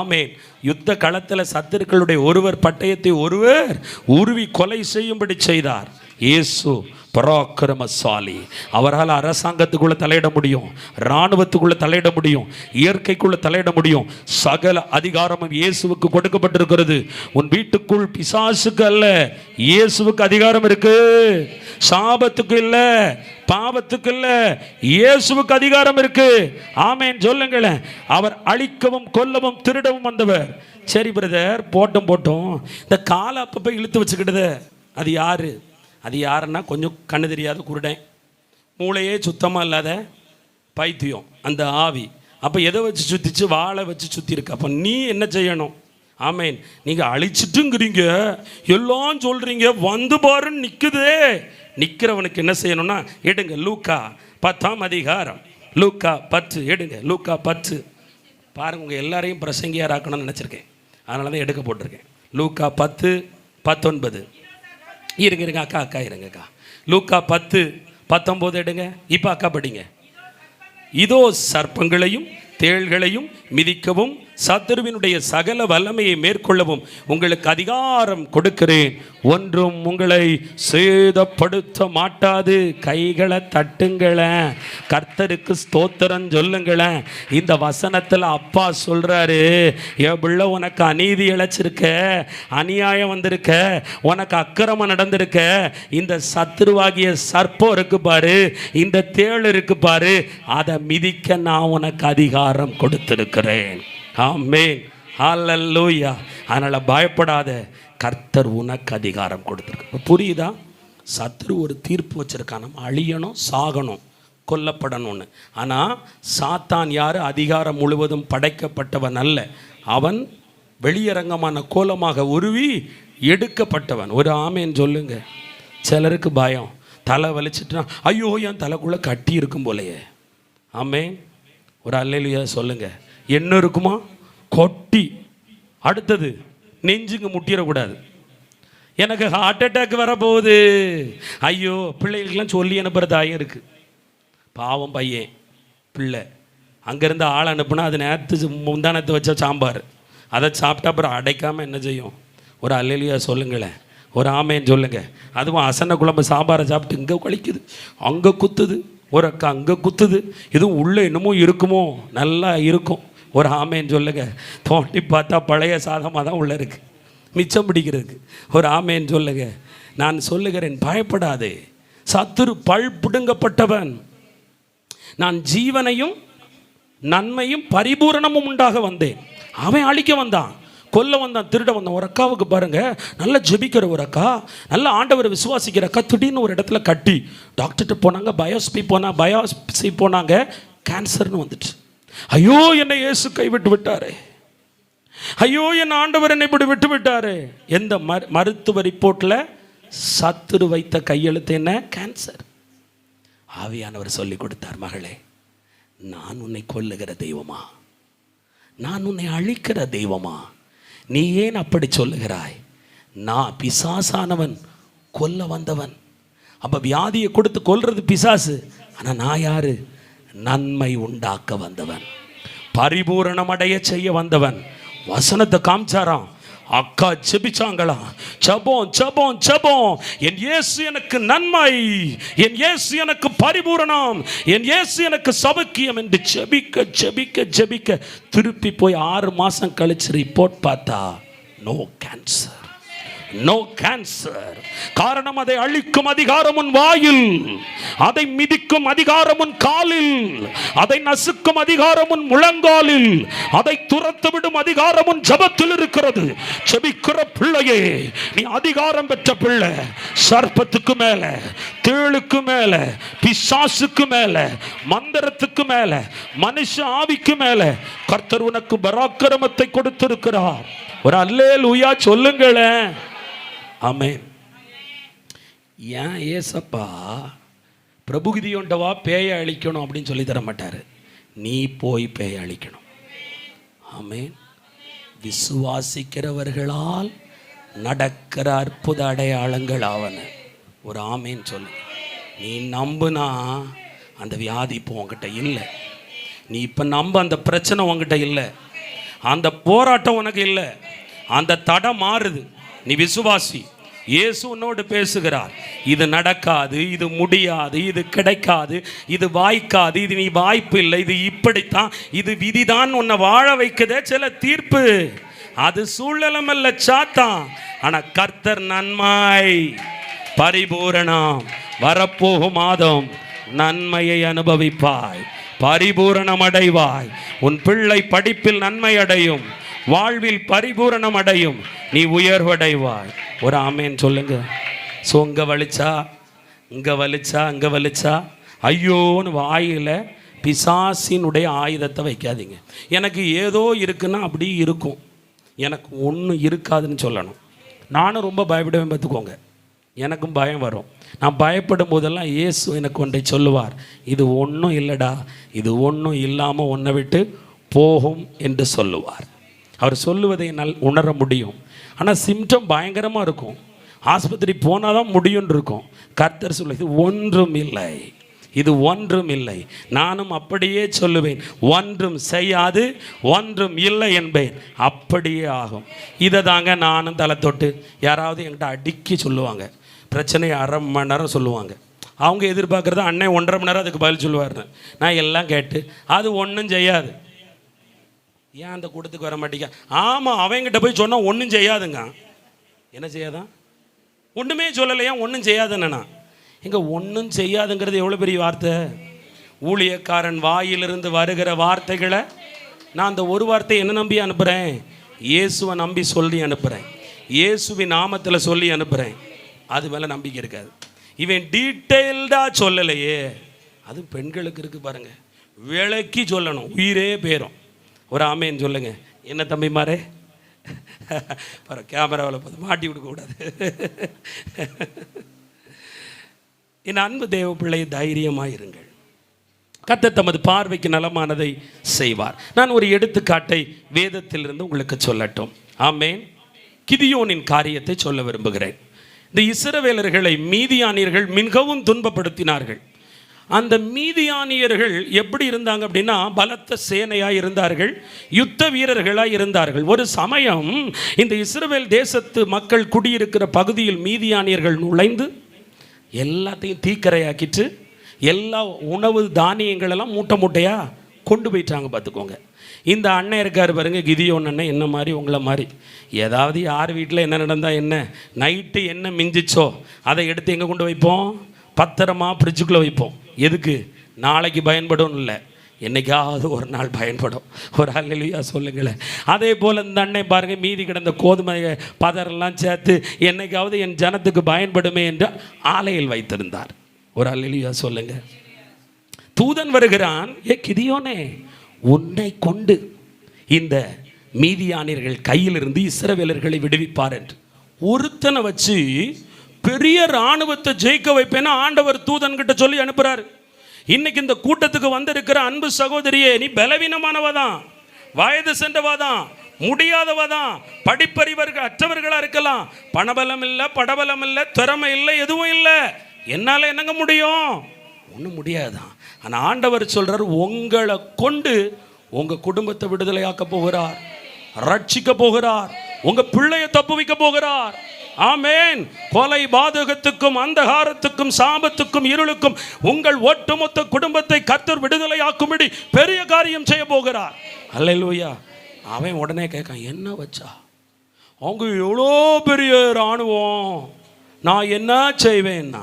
ஆமேன். யுத்த களத்தில் சத்துருக்களுடைய ஒருவர் பட்டயத்தை ஒருவர் உருவி கொலை செய்யும்படி செய்தார். இயேசு பராக்கிரமசாலி. அவரால் அரசாங்கத்துக்குள்ளே தலையிட முடியும், இராணுவத்துக்குள்ளே தலையிட முடியும், இயற்கைக்குள்ளே தலையிட முடியும். சகல அதிகாரமும் இயேசுவுக்கு கொடுக்கப்பட்டிருக்கிறது. உன் வீட்டுக்குள் பிசாசுக்கு அல்ல, இயேசுவுக்கு அதிகாரம் இருக்கு. சாபத்துக்கு இல்லை, பாவத்துக்கு இல்லை, இயேசுவுக்கு அதிகாரம் இருக்கு. ஆமேன் சொல்லுங்களேன். அவர் அழிக்கவும் கொல்லவும் திருடவும் வந்தவர். சரி பிரதர், போட்டோம். இந்த காலை அப்பப்போ இழுத்து வச்சுக்கிட்டது அது யாரு? அது யாருன்னா கொஞ்சம் கண்ணு தெரியாத குருடன், மூளையே சுத்தமாக இல்லாத பைத்தியம், அந்த ஆவி. அப்போ எதை வச்சு சுற்றிச்சு? வாழை வச்சு சுற்றி இருக்கு. அப்போ நீ என்ன செய்யணும்? ஆமேன். நீங்கள் அழிச்சிட்டுங்கிறீங்க, எல்லாம் சொல்கிறீங்க, வந்து பாருன்னு நிற்குதே. நிற்கிறவனுக்கு என்ன செய்யணும்னா, எடுங்க லூக்கா 10:10, லூக்கா 10 எடுங்க. லூக்கா 10 பாருங்க. உங்கள் எல்லாரையும் பிரசங்கியார் ஆக்கணும்னு நினச்சிருக்கேன், அதனால தான் எடுக்க போட்டிருக்கேன். லூக்கா 10:19. இருங்க அக்கா இருங்கக்கா. லூக்கா 10:19 எடுங்க. இப்போ அக்கா படிங்க. இதோ சர்ப்பங்களையும் தேள்களையும் மிதிக்கவும் சத்துருவினுடைய சகல வல்லமையை மேற்கொள்ளவும் உங்களுக்கு அதிகாரம் கொடுக்கிறேன், ஒன்றும் உங்களை சேதப்படுத்த மாட்டாது. கைகளை தட்டுங்களேன், கர்த்தருக்கு ஸ்தோத்திரம் சொல்லுங்களேன். இந்த வசனத்தில் அப்பா சொல்றாரு, என் பிள்ளை உனக்கு அநீதி இழைச்சிருக்க, அநியாயம் வந்திருக்க, உனக்கு அக்கிரமம் நடந்திருக்க, இந்த சத்துருவாகிய சர்ப்பம் இருக்கு பாரு, இந்த தேள் இருக்கு பாரு, அதை மிதிக்க நான் உனக்கு அதிகாரம் கொடுத்திருக்கிறேன். ஆமென், ஹல்லேலூயா. அதனால் பயப்படாத, கர்த்தர் உனக்கு அதிகாரம் கொடுத்துருக்கு. புரியுதா? சத்துரு ஒரு தீர்ப்பு வச்சிருக்கான், நம்ம அழியணும், சாகணும், கொல்லப்படணும்னு. ஆனால் சாத்தான் யார்? அதிகாரம் முழுவதும் படைக்கப்பட்டவன் அல்ல, அவன் வெளியரங்கமான கோலமாக உருவி எடுக்கப்பட்டவன். ஒரு ஆமேன் சொல்லுங்க. சிலருக்கு பயம், தலை வலிச்சிட்டுனா ஐயோ என் தலைக்குள்ளே கட்டி இருக்கும் போலையே. ஆமேன், ஒரு அல்லேலூயா சொல்லுங்க. என்ன இருக்குமா? கொட்டி. அடுத்தது நெஞ்சுங்க முட்டிடக்கூடாது. எனக்கு ஹார்ட் அட்டாக் வரப்போகுது, ஐயோ. பிள்ளைகளுக்கெல்லாம் சொல்லி அனுப்புறதாயும் இருக்குது. பாவம் பையன் பிள்ளை அங்கேருந்து ஆள் அனுப்புனா அது நேரத்து முந்தானத்தை வச்ச சாம்பார், அதை சாப்பிட்டா அப்புறம் அடைக்காமல் என்ன செய்யும்? ஒரு அல்லேலூயா சொல்லுங்களேன், ஒரு ஆமேன்னு சொல்லுங்க. அதுவும் அசன்ன குழம்பு சாம்பாரை சாப்பிட்டு இங்கே கழிக்குது, அங்கே குத்துது, ஒரு அக்கா அங்கே குத்துது, இதுவும் உள்ளே இன்னமும் இருக்குமோ? நல்லா இருக்கும். ஒரு ஆமேன்னு சொல்லுங்க. தோண்டி பார்த்தா பழைய சாதமாக தான் உள்ளே இருக்குது, மிச்சம் பிடிக்கிறதுக்கு. ஒரு ஆமேன்னு சொல்லுங்க. நான் சொல்லுகிறேன், பயப்படாதே. சத்துரு பல் பிடுங்கப்பட்டவன். நான் ஜீவனையும் நன்மையும் பரிபூரணமும் உண்டாக வந்தேன். அவன் அழிக்க வந்தான், கொல்ல வந்தான், திருட வந்தான். ஒரு அக்காவுக்கு பாருங்க, நல்லா ஜெபிக்கிற ஒரு அக்கா, நல்லா ஆண்டவரை விசுவாசிக்கிற அக்கா, திடீர்னு ஒரு இடத்துல கட்டி டாக்டர்கிட்ட போனாங்க, பயோப்சி போனாங்க, கேன்சர்னு வந்துட்டு. ஐயோ என்னை இயேசு கைவிட்டு விட்டாரே, ஐயோ என் ஆண்டவர் என்னை இப்படி விட்டு விட்டாரே. எந்த மருத்துவ ரிப்போர்ட்டில் சத்துரு வைத்த கையெழுத்து என்ன? கேன்சர். ஆவியானவர் சொல்லி கொடுத்தார், மகளே, நான் உன்னை கொல்லுகிற தெய்வமா? நான் உன்னை அழிக்கிற தெய்வமா? நீ ஏன் அப்படி சொல்லுகிறாய்? நான் பிசாசானவன், கொல்ல வந்தவன். அப்போ வியாதியை கொடுத்து கொல்றது பிசாசு, ஆனால் நான் யாரு? நன்மை உண்டாக்க வந்தவன், பரிபூரணம் அடைய செய்ய வந்தவன். வசனத்தை காமிச்சாராம். அக்கா ஜெபிச்சாங்களாம். ஜெபம் ஜெபம் ஜெபம். என் இயேசு எனக்கு நன்மை, என் இயேசு எனக்கு பரிபூரணம், என் இயேசு எனக்கு சௌக்கியம் என்று ஜெபிக்க ஜெபிக்க ஜெபிக்க திருப்பி போய் 6 மாசம் கழிச்சு ரிப்போர்ட் பார்த்தா நோ கேன்சர், நோ கேன்சர். காரணம், அதை அழிக்கும் அதிகாரம் உன் வாயில், அதை மிதிக்கும் அதிகாரம் உன் காலில், அதை நசுக்கும் அதிகாரம் உன் முழங்காலில், அதை துரத்து விடும் அதிகாரம் உன் ஜெபத்தில் இருக்கிறது. ஜெபிக்கிற பிள்ளையே, நீ அதிகாரம் பெற்ற பிள்ளை. சர்ப்பத்துக்கு மேல, தேளுக்கு மேல, பிசாசுக்கு மேல, மந்திரத்துக்கு மேல, மனுஷ ஆவிக்கு மேல கர்த்தர் உனக்கு பராக்கிரமத்தை கொடுத்திருக்கிறார். ஒரு அல்லேலூயா சொல்லுங்களேன். ஆமென். ஏன் ஏசப்பா பிரபுகிதியோண்டவா பேயை அழிக்கணும் அப்படின்னு சொல்லி தர மாட்டாரு. நீ போய் பேயை அழிக்கணும். ஆமென். விசுவாசிக்கிறவர்களால் நடக்கிற அற்புத அடையாளங்கள் ஆவன. ஒரு ஆமேன் சொல்லு. நீ நம்புனா அந்த வியாதி இப்போ உங்ககிட்ட இல்லை. நீ இப்போ நம்ப அந்த பிரச்சனை உங்ககிட்ட இல்லை. அந்த போராட்டம் உனக்கு இல்லை. அந்த தடை மாறுது. நீ விசுவாசி. இயேசு உன்னோடு பேசுகிறார். இது நடக்காது, இது முடியாது, இது கிடைக்காது, இது வாய்க்காது, இது நீ வாய்ப்பு இல்லை, இது இப்படித்தான், இது விதிதான் உன்னை வாழ வைக்குதே சில தீர்ப்பு. அது சூழ்நிலம் அல்ல, சாத்தான். ஆனா கர்த்தர் நன்மை பரிபூரணம். வரப்போகும் மாதம் நன்மையை அனுபவிப்பாய், பரிபூரணம் அடைவாய். உன் பிள்ளை படிப்பில் நன்மை அடையும், வாழ்வில் பரிபூரணம் அடையும், நீ உயர்வடைவாய். ஒரு ஆமேன் சொல்லுங்க. ஸோ இங்கே வலிச்சா, இங்கே வலிச்சா, இங்கே வலிச்சா ஐயோன்னு வாயில் பிசாசினுடைய ஆயுதத்தை வைக்காதீங்க. எனக்கு ஏதோ இருக்குன்னா அப்படி இருக்கும், எனக்கு ஒன்றும் இருக்காதுன்னு சொல்லணும். நானும் ரொம்ப பயப்படுவேன், பார்த்துக்கோங்க. எனக்கும் பயம் வரும். நான் பயப்படும் போதெல்லாம் இயேசு எனக்கு ஒன்றை சொல்லுவார். இது ஒன்றும் இல்லைடா, இது ஒன்றும் இல்லாமல் உன்னை விட்டு போகும் என்று சொல்லுவார். அவர் சொல்லுவதை உணர முடியும். ஆனால் சிம்டம் பயங்கரமாக இருக்கும். ஆஸ்பத்திரி போனால் தான் முடியும்னு இருக்கும். கர்த்தர் சொல்ல, இது ஒன்றும் இல்லை, இது ஒன்றும் இல்லை. நானும் அப்படியே சொல்லுவேன், ஒன்றும் செய்யாது ஒன்றும் இல்லை என்பேன், அப்படியே ஆகும். இதை தாங்க நானும் தலை தொட்டு. யாராவது என்கிட்ட அடிக்கி சொல்லுவாங்க, பிரச்சனையை 1/2 மணி நேரம் சொல்லுவாங்க. அவங்க எதிர்பார்க்குறது அண்ணன் 1.5 மணி நேரம் அதுக்கு பதில் சொல்லுவார்னு. நான் எல்லாம் கேட்டு அது ஒன்றும் செய்யாது. ஏன் அந்த கூட்டத்துக்கு வர மாட்டேங்க? ஆமாம், அவங்ககிட்ட போய் சொன்னால் ஒன்றும் செய்யாதுங்க. என்ன செய்யாதான்? ஒன்றுமே சொல்லலையா? ஒன்றும் செய்யாதுன்னா எங்க ஒன்றும் செய்யாதுங்கிறது எவ்வளோ பெரிய வார்த்தை. ஊழியக்காரன் வாயிலிருந்து வருகிற வார்த்தைகளை நான் அந்த ஒரு வார்த்தையை என்ன நம்பி அனுப்புகிறேன்? இயேசுவை நம்பி சொல்லி அனுப்புகிறேன், இயேசுவின் நாமத்தில் சொல்லி அனுப்புகிறேன். அது மேலே நம்பிக்கை இருக்காது. இவன் டீட்டெயில்டாக சொல்லலையே. அது பெண்களுக்கு இருக்குது பாருங்க, விளக்கி சொல்லணும், உயிரே பேரும். ஒரு ஆமேன்னு சொல்லுங்க. என்ன தம்பி மாறே பாரு, கேமராவில் பார்த்து மாட்டி விடக்கூடாது. என் அன்பு தேவ பிள்ளை, தைரியமாயிருங்கள். கர்த்தர் தமது பார்வைக்கு நலமானதை செய்வார். நான் ஒரு எடுத்துக்காட்டை வேதத்திலிருந்து உங்களுக்கு சொல்லட்டும். ஆமேன். கிதியோனின் காரியத்தை சொல்ல விரும்புகிறேன். இந்த இஸ்ரவேலர்களை மீதியானியர்கள் மிகவும் துன்பப்படுத்தினார்கள். அந்த மீதியானியர்கள் எப்படி இருந்தாங்க அப்படின்னா, பலத்த சேனையாக இருந்தார்கள், யுத்த வீரர்களாக இருந்தார்கள். ஒரு சமயம் இந்த இஸ்ரவேல் தேசத்து மக்கள் குடியிருக்கிற பகுதியில் மீதியானியர்கள் நுழைந்து எல்லாத்தையும் தீக்கரையாக்கிட்டு எல்லா உணவு தானியங்கள் எல்லாம் மூட்டை மூட்டையாக கொண்டு போயிட்டாங்க. பார்த்துக்கோங்க. இந்த அண்ணன் இருக்கார் பாருங்க, கிதியோன் அண்ணன். என்ன மாதிரி உங்களை மாதிரி ஏதாவது யார் வீட்டில் என்ன நடந்தால் என்ன, நைட்டு என்ன மிஞ்சிச்சோ அதை எடுத்து எங்கே கொண்டு வைப்போம்? பத்திரமா ஃப்ரிட்ஜுக்குள்ளே வைப்போம். எதுக்கு? நாளைக்கு பயன்படும் இல்லை, என்னைக்காவது ஒரு நாள் பயன்படும். ஒரு அல்லேலூயா சொல்லுங்களேன். அதே போல் இந்த அண்ணன் பாருங்கள், மீதி கிடந்த கோதுமை பதரெல்லாம் சேர்த்து என்னைக்காவது என் ஜனத்துக்கு பயன்படுமே என்று ஆலையில் வைத்திருந்தார். ஒரு அல்லேலூயா சொல்லுங்க. தூதன் வருகிறான், ஏ கிதியோனே, உன்னை கொண்டு இந்த மீதியானியர்கள் கையிலிருந்து இஸ்ரவேலர்களை விடுவிப்பார் என்று. ஒருத்தனை வச்சு பெரிய இராணுவத்தை ஜெயிக்க வைப்பேன்னா ஆண்டவர் தூதன் கிட்ட சொல்லி அனுப்புறாரு. இன்னைக்கு இந்த கூட்டத்துக்கு வந்திருக்கிற அன்பு சகோதரியே, நீ பலவீனமானவதான், வயது சென்றவாதான், முடியாதவாதான், படிப்பறிவர்கள் அற்றவர்களா இருக்கலாம், பணபலம் இல்லை, படபலம் இல்லை, திறமை இல்லை, எதுவும் இல்லை. என்னால் என்னங்க முடியும்? ஒன்றும் முடியாதான். ஆனால் ஆண்டவர் சொல்றார், உங்களை கொண்டு உங்க குடும்பத்தை விடுதலையாக்க போகிறார், ரட்சிக்க போகிறார், உங்க பிள்ளையை தப்புவிக்க போகிறார். ஆமென். கொலை பாதகத்துக்கும் அந்தகாரத்துக்கும் சாபத்துக்கும் இருளுக்கும் உங்கள் ஒட்டுமொத்த குடும்பத்தை கர்த்தர் விடுதலையாக்கும்படி பெரிய காரியம் செய்ய போகிறார். அல்லேலூயா. அவன் உடனே கேட்கான், என்ன வச்சா அவங்க எவ்வளோ பெரிய இராணுவம், நான் என்ன செய்வேன்னா?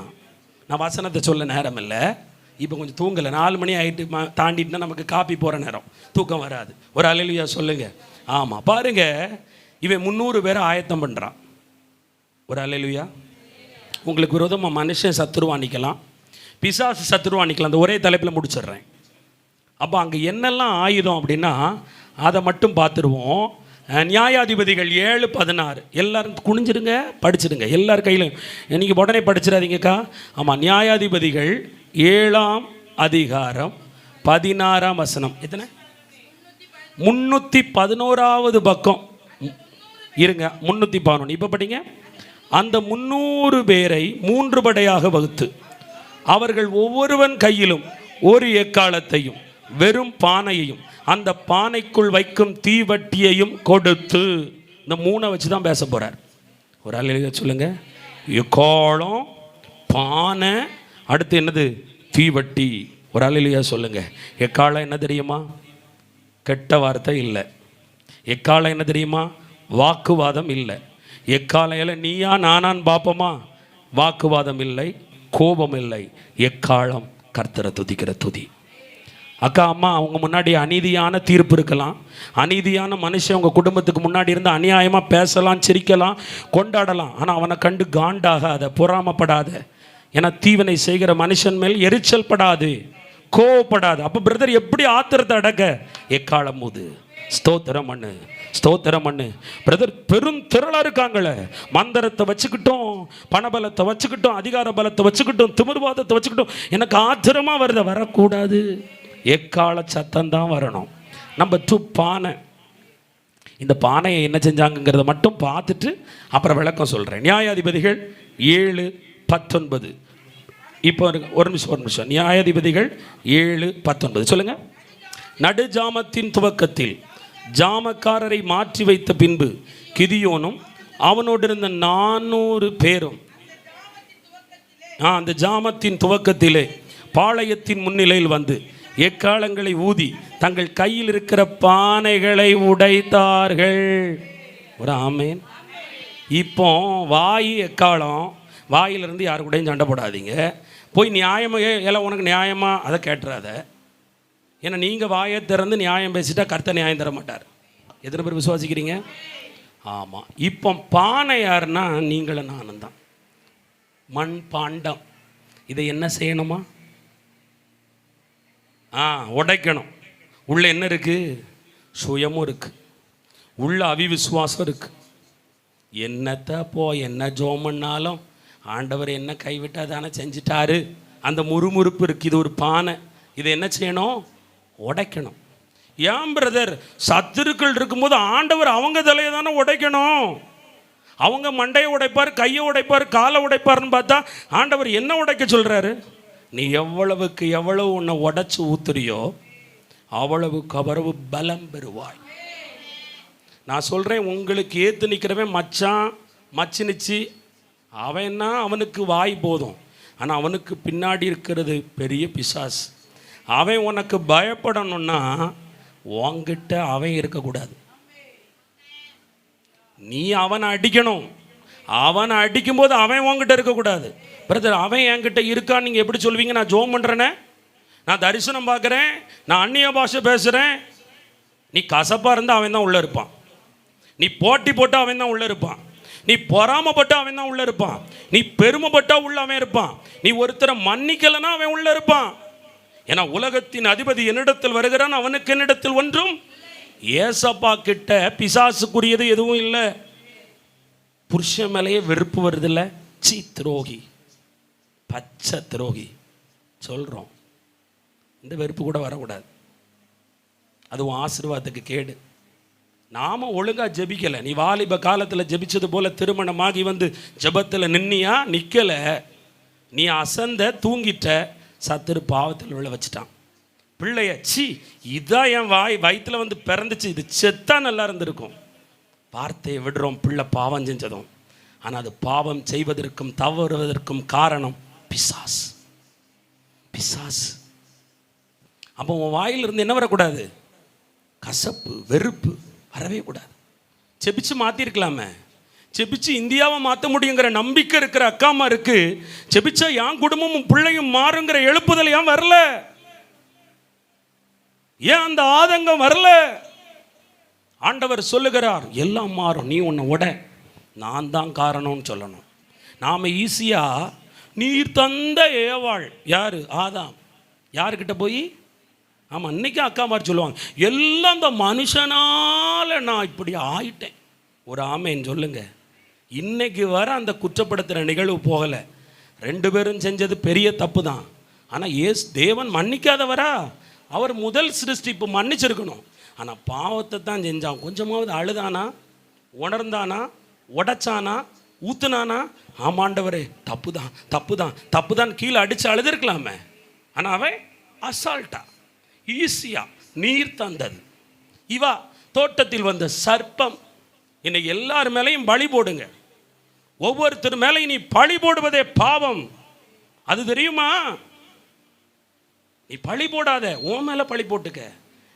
நான் வசனத்தை சொல்ல நேரம் இல்லை, இப்போ கொஞ்சம் தூங்கலை, 4 மணி ஆகிட்டு தாண்டிட்டுனா நமக்கு காப்பி போகிற நேரம், தூக்கம் வராது. ஒரு அல்லேலூயா சொல்லுங்க. ஆமாம், பாருங்க, இவன் 300 பேரை ஆயத்தம் பண்ணுறான். ஒரு அல்லேலூயா. உங்களுக்கு விரோதமாக மனுஷன் சத்துருவா நிற்கலாம், பிசாசு சத்துருவா நிற்கலாம். அந்த ஒரே தலைப்பில் முடிச்சிடுறேன். அப்போ அங்கே என்னெல்லாம் ஆயுதம் அப்படின்னா அதை மட்டும் பார்த்துருவோம். நியாயாதிபதிகள் 7:16. எல்லாரும் குனிஞ்சிடுங்க, படிச்சிடுங்க எல்லார் கையிலும். நீங்கள் உடனே படிச்சிடாதீங்கக்கா. ஆமாம், நியாயாதிபதிகள் 7ஆம் அதிகாரம் 16ஆம் வசனம். எத்தனை? 311வது பக்கம் இருங்க. 311 இப்போ படிங்க. அந்த 300 பேரை 3 படையாக வகுத்து அவர்கள் ஒவ்வொருவன் கையிலும் ஒரு எக்காலத்தையும் வெறும் பானையையும் அந்த பானைக்குள் வைக்கும் தீவட்டியையும் கொடுத்து, இந்த 3 வச்சு தான் பேச போகிறார். ஒரு அல்லேலூயா சொல்லுங்க. எக்காலம், பானை, அடுத்து என்னது? தீவட்டி. ஒரு அல்லேலூயா சொல்லுங்க. எக்காலம் என்ன தெரியுமா? கெட்ட வார்த்தை இல்லை. எக்காலம் என்ன தெரியுமா? வாக்குவாதம் இல்லை. எக்காலையில் நீயா நானான்னு பார்ப்போமா? வாக்குவாதம் இல்லை, கோபம் இல்லை. எக்காலம் கர்த்தரை துதிக்கிற துதி. அக்கா, அம்மா, அவங்க முன்னாடி அநீதியான தீர்ப்பு இருக்கலாம், அநீதியான மனுஷன் உங்கள் குடும்பத்துக்கு முன்னாடி இருந்து அநியாயமாக பேசலாம், சிரிக்கலாம், கொண்டாடலாம். ஆனால் அவனை கண்டு காண்டாகாத, பொறாமப்படாத. ஏன்னா தீவனை செய்கிற மனுஷன் மேல் எரிச்சல் படாது, கோவப்படாது. அப்போ பிரதர் எப்படி ஆத்திரத்தை அடக்க? எக்காலம் போது ஸ்தோத்திரம் பண்ணு, ஸ்தோத்திரம் பண்ணு. பிரதர், பெரும் திரளாக இருக்காங்களே, மந்திரத்தை வச்சுக்கிட்டோம், பணபலத்தை வச்சுக்கிட்டோம், அதிகார பலத்தை வச்சுக்கிட்டோம், திமிர்வாதத்தை வச்சுக்கிட்டோம், எனக்கு ஆத்திரமாக வருது. வரக்கூடாது, எக்கால சத்தம்தான் வரணும். நம்பர் 2, பானை. இந்த பானையை என்ன செஞ்சாங்கிறத மட்டும் பார்த்துட்டு அப்புறம் விளக்கம் சொல்கிறேன். நியாயாதிபதிகள் 7:19. இப்போ ஒரு நிமிஷம். நியாயாதிபதிகள் 7:19 சொல்லுங்க. நடுஜாமத்தின் துவக்கத்தில் ஜாமக்காரரை மாற்றி வைத்த பின்பு கிதியோனும் அவனோடு இருந்த 400 பேரும் அந்த ஜாமத்தின் துவக்கத்திலே பாளையத்தின் முன்னிலையில் வந்து எக்காலங்களை ஊதி தங்கள் கையில் இருக்கிற பானைகளை உடைத்தார்கள். ஒரு ஆமேன். இப்போ வாய் எக்காலம், வாயிலிருந்து யாரு கூடயும் சண்டை போடாதீங்க. போய் நியாயமாக எல்லாம் உனக்கு நியாயமா அதை கேட்டுறாத. ஏன்னா நீங்கள் வாயை திறந்து நியாயம் பேசிட்டா கர்த்தர் நியாயம் தர மாட்டார். எத்தனை பேர் விசுவாசிக்கிறீங்க? ஆமாம். இப்போ பானை யாருன்னா நீங்களும் நானும் தான். மண் பாண்டம். இதை என்ன செய்யணுமா? உடைக்கணும். உள்ள என்ன இருக்குது? சுயமும் இருக்குது, உள்ள அவிவிசுவாசம் இருக்குது. என்னத்தை என்ன ஜோமன்னாலும் ஆண்டவர் என்ன கைவிட்டா தானே செஞ்சிட்டாரு, அந்த முறுமுறுப்பு இருக்குது. இது ஒரு பானை. இதை என்ன செய்யணும்? உடைக்கணும். ஏன் பிரதர்? சத்துருக்கள் இருக்கும்போது ஆண்டவர் அவங்க தலையை தானே உடைக்கணும். அவங்க மண்டையை உடைப்பார், கையை உடைப்பார், காலை உடைப்பார்னு பார்த்தா ஆண்டவர் என்ன உடைக்க சொல்கிறாரு? நீ எவ்வளவுக்கு எவ்வளவு உன்னை உடைச்சு ஊத்துறியோ அவ்வளவுக்கு அவ்வளவு பலம் பெறுவாய். நான் சொல்கிறேன், உங்களுக்கு ஏற்று நிற்கிறவன் மச்சான் மச்சினிச்சு அவன்னா அவனுக்கு வாய் போதும். ஆனால் அவனுக்கு பின்னாடி இருக்கிறது பெரிய பிசாசு. அவன் உனக்கு பயப்படணும்னா உன்கிட்ட அவன் இருக்கக்கூடாது. நீ அவனை அடிக்கணும். அவனை அடிக்கும்போது அவன் உன்கிட்ட இருக்கக்கூடாது. பிரதர், அவன் என்கிட்ட இருக்கான்னு நீங்கள் எப்படி சொல்வீங்க? நான் ஜோம் பண்ணுறேனே, நான் தரிசனம் பார்க்குறேன், நான் அந்நிய பாஷை பேசுகிறேன். நீ கசப்பாக இருந்தால் அவன் தான் உள்ளே இருப்பான். நீ போட்டி போட்டால் அவன் தான் உள்ளே இருப்பான். நீ பொறாமப்பட்டால் அவன் தான் உள்ளே இருப்பான். நீ பெருமைப்பட்டால் உள்ள அவன் இருப்பான். நீ ஒருத்தரை மன்னிக்கலைன்னா அவன் உள்ளே இருப்பான். ஏன்னா உலகத்தின் அதிபதி என்னிடத்தில் வருகிறான், அவனுக்கு என்னிடத்தில் ஒன்றும். ஏசப்பா கிட்ட பிசாசுக்குரியது எதுவும் இல்லை. புருஷன் மேலேயே வெறுப்பு வருதில்ல, சீ துரோகி, பச்சை துரோகி சொல்கிறோம். இந்த வெறுப்பு கூட வரக்கூடாது. அதுவும் ஆசீர்வாதத்துக்கு கேடு. நாம ஒழுங்காக ஜெபிக்கலை. நீ வாலிப காலத்தில் ஜெபிச்சது போல திருமணமாகி வந்து ஜெபத்தில் நின்னியா? நிற்கலை. நீ அசந்த, தூங்கிட்ட, சத்துரு பாவத்தில் விழ வச்சுட்டான். பிள்ளைய இதான் என் வயிற்றுல வந்து பிறந்துச்சு, இது செத்தா நல்லா இருந்திருக்கும். வார்த்தையை விடுறோம் பிள்ளை பாவம் செஞ்சதும். ஆனால் அது பாவம் செய்வதற்கும் தவறுவதற்கும் காரணம் பிசாஸ். அப்போ உன் வாயிலிருந்து என்ன வரக்கூடாது? கசப்பு, வெறுப்பு வரவே கூடாது. செபிச்சு மாற்றிருக்கலாமே. செபிச்சு இந்தியாவை மாற்ற முடியுங்கிற நம்பிக்கை இருக்கிற அக்காமா இருக்கு. செபிச்சா என் குடும்பமும் பிள்ளையும் மாறுங்கிற எழுப்புதல் ஏன் வரல? ஏன் அந்த ஆதங்கம் வரல? ஆண்டவர் சொல்லுகிறார் எல்லாம் மாறும், நீ உன்னை உட, நான் தான் காரணம்னு சொல்லணும். நாம் ஈஸியாக நீர் தந்த ஏவாள் யார்? ஆதாம். யாருக்கிட்ட போய்? ஆமாம், அன்னைக்கு அக்கா மாதிரி சொல்லுவாங்க, எல்லாம் அந்த மனுஷனால் நான் இப்படி ஆயிட்டேன். ஒரு ஆமேன்னு சொல்லுங்க. இன்னைக்கு வர அந்த குற்றப்படுத்துகிற நிகழ்வு போகலை. 2 பேரும் செஞ்சது பெரிய தப்பு தான். ஆனால் தேவன் மன்னிக்காதவரா? அவர் முதல் சிருஷ்டிப்பு மன்னிச்சிருக்கணும். ஆனால் பாவத்தை தான் செஞ்சான். கொஞ்சமாவது அழுதானா, உணர்ந்தானா, உடைச்சானா, ஊத்துனானா? ஆமாண்டவரே தப்பு தான் கீழே அடித்து அழுதுருக்கலாமே. ஆனால் அவன் அசால்ட்டா ஈஸியா நீர் தந்தது. இவா தோட்டத்தில் வந்த சர்ப்பம். இன்னைக்கு எல்லார் மேலையும் பழி போடுங்க. ஒவ்வொருத்தர் மேலையும் நீ பழி போடுவதே பாவம். அது தெரியுமா? நீ பழி போடாத, உன் மேலே பழி போட்டுக்க.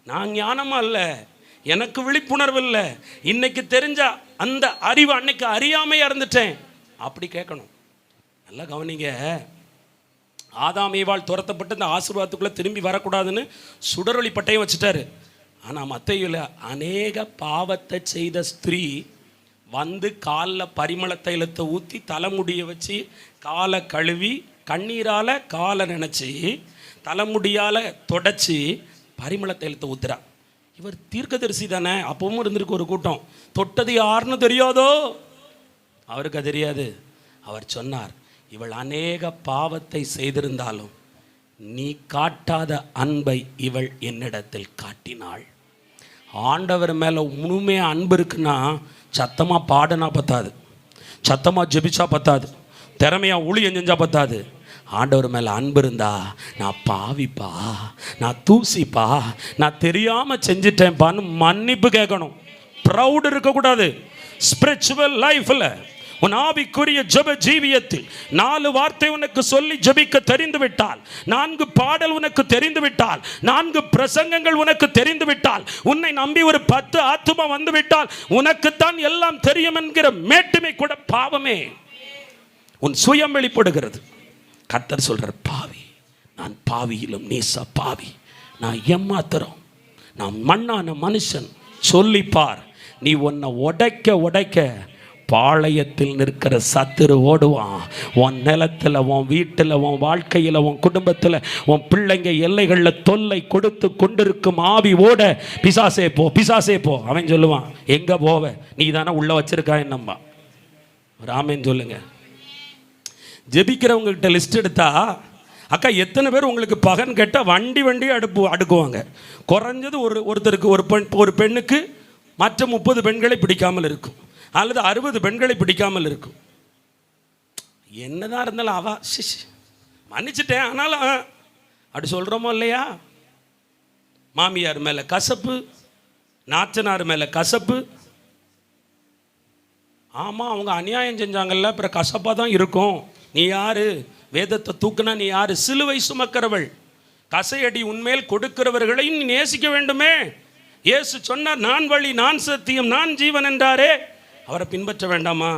நான் ஞானமா இல்லை, எனக்கு விழிப்புணர்வு இல்லை, இன்னைக்கு தெரிஞ்சா அந்த அறிவு அன்னைக்கு அறியாமையா இருந்துட்டேன் அப்படி கேட்கணும். நல்லா கவனிங்க. ஆதாம் ஏவாள் துரத்தப்பட்டு இந்த ஆசீர்வாதத்துக்குள்ளே திரும்பி வரக்கூடாதுன்னு சுடரொளி பட்டையும் வச்சுட்டாரு. ஆனால் மத்தேயுல அநேக பாவத்தை செய்த ஸ்திரீ வந்து காலில் பரிமள தைலத்தை ஊற்றி தலைமுடியை வச்சு காலை கழுவி கண்ணீரால் காலை நினச்சி தலைமுடியால் தொடச்சி பரிமள தைலத்தை ஊத்துறா. இவர் தீர்க்கதரிசி தானே, அப்பவும் இருந்திருக்கு ஒரு கூட்டம். தொட்டது யாருன்னு தெரியாதோ? அவருக்கு தெரியாது. அவர் சொன்னார், இவள் அநேக பாவத்தை செய்திருந்தாலும் நீ காட்டாத அன்பை இவள் என்னிடத்தில் காட்டினாள். ஆண்டவர் மேலே முழுமையாக அன்பு இருக்குன்னா சத்தமாக பாடினா பத்தாது, சத்தமாக ஜெபிச்சா பத்தாது, திறமையாக ஊழியம் செஞ்சா பத்தாது. ஆண்டவர் மேலே அன்பு இருந்தா, நான் பாவிப்பா, நான் தூசிப்பா, நான் தெரியாமல் செஞ்சிட்டேன்ப்பான்னு மன்னிப்பு கேட்கணும். ப்ரௌட் இருக்கக்கூடாது. ஸ்பிரிச்சுவல் லைஃப்பில் உன் ஆவிக்குரிய ஜெப ஜீவியத்தில் 4 வார்த்தை உனக்கு சொல்லி ஜெபிக்க தெரிந்து விட்டால், 4 பாடல் உனக்கு தெரிந்து விட்டால், 4 பிரசங்கங்கள் உனக்கு தெரிந்து விட்டால், உன்னை நம்பி ஒரு 10 ஆத்துமா வந்து விட்டால், உனக்குத்தான் எல்லாம் தெரியும் என்கிற மேட்டுமை கூட பாவமே. உன் சுயம் வெளிப்படுகிறது. கர்த்தர் சொல்றார், பாவி, நான் பாவியிலும் நீச பாவி, நான் ஏமாத்திரம், நான் மண்ணான மனுஷன். சொல்லிப்பார், நீ உன்னை உடைக்க பாளையத்தில் நிற்கிற சத்துரு ஓடுவான். உன் நிலத்தில், உன் வீட்டில், உன் வாழ்க்கையில், உன் குடும்பத்தில், உன் பிள்ளைங்க எல்லைகளில் தொல்லை கொடுத்து கொண்டிருக்கும் ஆவி ஓட, பிசாசே போ. அவன் சொல்லுவான், எங்கே போவ, நீ தானே உள்ள வச்சிருக்கா என்னம்மா. ராமேன்னு சொல்லுங்க. ஜெபிக்கிறவங்ககிட்ட லிஸ்ட் எடுத்தா, அக்கா எத்தனை பேர் உங்களுக்கு பகன் கேட்டால் வண்டி அடுக்குவாங்க. குறைஞ்சது ஒருத்தருக்கு ஒரு பெண்ணுக்கு மற்ற 30 பெண்களை பிடிக்காமல் இருக்கும், அல்லது 60 பெண்களை பிடிக்காமல் இருக்கும். என்னதான் இருந்தாலும் அவா மன்னிச்சிட்டேன் ஆனாலும் அப்படி சொல்கிறோமோ இல்லையா? மாமியார் மேலே கசப்பு, நாச்சனார் மேலே கசப்பு. ஆமாம், அவங்க அநியாயம் செஞ்சாங்கல்ல, அப்புறம் கசப்பாக தான் இருக்கும். நீ யாரு? வேதத்தை தூக்குனா நீ யாரு? சிலுவை சுமக்கிறவள். கசையடி உன்மேல் கொடுக்கிறவர்களையும் நீ நேசிக்க வேண்டுமே. இயேசு சொன்னார், நான் வழி, நான் சத்தியம், நான் ஜீவன் என்றாரே. அவரை பின்பற்ற வேண்டாமா?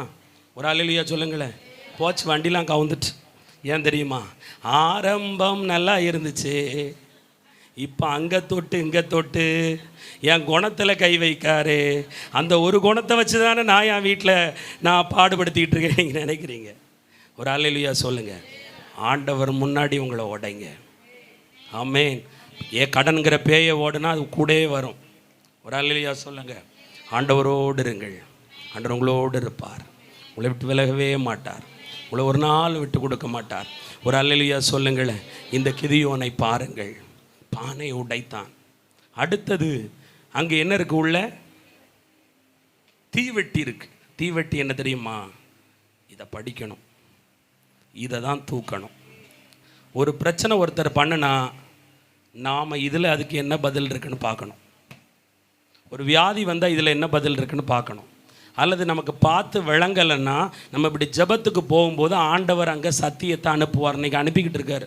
ஒரு அல்லேலூயா சொல்லுங்களேன். போச்சு, வண்டிலாம் கவுந்துட்டு. ஏன் தெரியுமா? ஆரம்பம் நல்லா இருந்துச்சு, இப்போ அங்கே தொட்டு இங்கே தொட்டு என் குணத்தில் கை வைக்காரு. அந்த ஒரு குணத்தை வச்சு தானே நான் என் வீட்டில் நான் பாடுபடுத்திக்கிட்டு இருக்கேன் நீங்கள் நினைக்கிறீங்க. ஒரு அல்லேலூயா சொல்லுங்கள். ஆண்டவர் முன்னாடி உங்களை உடைங்க. ஆமேன். கடன்கிற பேயை ஓடுனா அது கூடவே வரும். ஒரு அல்லேலூயா சொல்லுங்கள். ஆண்டவரோடு இருங்கள். ஆண்டவர் உங்களோடு இருப்பார். உங்களை விட்டு விலகவே மாட்டார். உங்களை ஒரு நாள் விட்டு கொடுக்க மாட்டார். ஒரு அல்லேலூயா சொல்லுங்களேன். இந்த கிதியோனை பாருங்கள், பானை உடைத்தான். அடுத்தது அங்கே என்ன இருக்கு? உள்ள தீவெட்டி இருக்கு. தீவெட்டி என்ன தெரியுமா? இதை படிக்கணும், இதை தான் தூக்கணும். ஒரு பிரச்சனை ஒருத்தர் பண்ணுனா நாம் இதில் அதுக்கு என்ன பதில் இருக்குன்னு பார்க்கணும். ஒரு வியாதி வந்தால் இதில் என்ன பதில் இருக்குன்னு பார்க்கணும். அல்லது நமக்கு பார்த்து விளங்கலைன்னா நம்ம இப்படி ஜெபத்துக்கு போகும்போது ஆண்டவர் அங்கே சத்தியத்தை அனுப்புவார். இன்றைக்கி அனுப்பிக்கிட்டு இருக்கார்,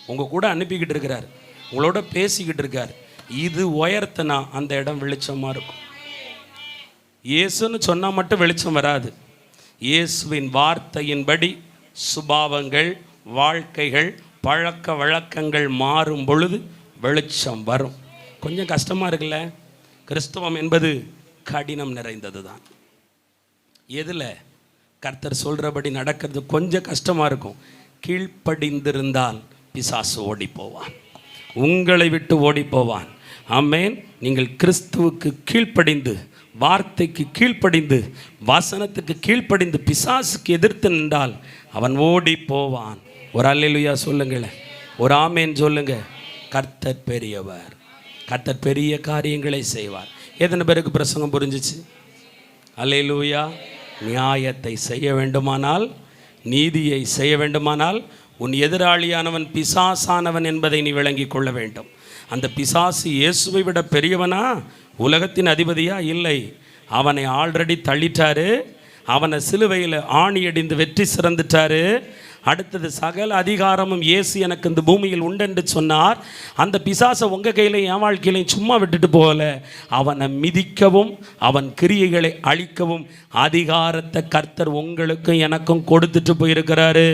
உங்கள் கூட அனுப்பிக்கிட்டு இருக்கிறார், உங்களோட பேசிக்கிட்டு இருக்கார். இது உயர்த்தினா அந்த இடம் வெளிச்சமாக இருக்கும். இயேசுன்னு சொன்னால் மட்டும் வெளிச்சம் வராது. இயேசுவின் வார்த்தையின்படி சுபாவங்கள், வாழ்க்கைகள், பழக்க வழக்கங்கள் மாறும் பொழுது வெளிச்சம் வரும். கொஞ்சம் கஷ்டமாக இருக்குல்ல? கிறிஸ்தவம் என்பது கடினம் நிறைந்தது தான். எதில் கர்த்தர் சொல்கிறபடி நடக்கிறது கொஞ்சம் கஷ்டமாக இருக்கும். கீழ்ப்படிந்திருந்தால் பிசாசு ஓடி போவான், உங்களை விட்டு ஓடி போவான். ஆமென். நீங்கள் கிறிஸ்துவுக்கு கீழ்ப்படிந்து, வார்த்தைக்கு கீழ்ப்படிந்து, வசனத்துக்கு கீழ்ப்படிந்து பிசாசுக்கு எதிர்த்து நின்றால் அவன் ஓடி போவான். ஒரு அல்லேலூயா சொல்லுங்களேன், ஒரு ஆமேன் சொல்லுங்க. கர்த்தர் பெரியவர், கர்த்தர் பெரிய காரியங்களை செய்வார். எத்தனை பேருக்கு பிரசங்கம் புரிஞ்சிச்சு? அல்லேலூயா. நியாயத்தை செய்ய வேண்டுமானால், நீதியை செய்ய வேண்டுமானால் உன் எதிராளியானவன் பிசாசானவன் என்பதை நீ விளங்கி கொள்ள வேண்டும். அந்த பிசாசு இயேசுவை விட பெரியவனா? உலகத்தின் அதிபதியா? இல்லை. அவனை ஆல்ரெடி தள்ளிட்டாரு. அவனை சிலுவையில் ஆணியடிந்து வெற்றி சிறந்துட்டாரு. அடுத்தது சகல அதிகாரமும் இயேசு எனக்கு இந்த பூமியில் உண்டென்று சொன்னார். அந்த பிசாசை உங்கள் கையிலையும் என் வாழ்க்கையிலையும் சும்மா விட்டுட்டு போகல, அவனை மிதிக்கவும் அவன் கிரியைகளை அழிக்கவும் அதிகாரத்தை கர்த்தர் உங்களுக்கும் எனக்கும் கொடுத்துட்டு போயிருக்கிறாரு.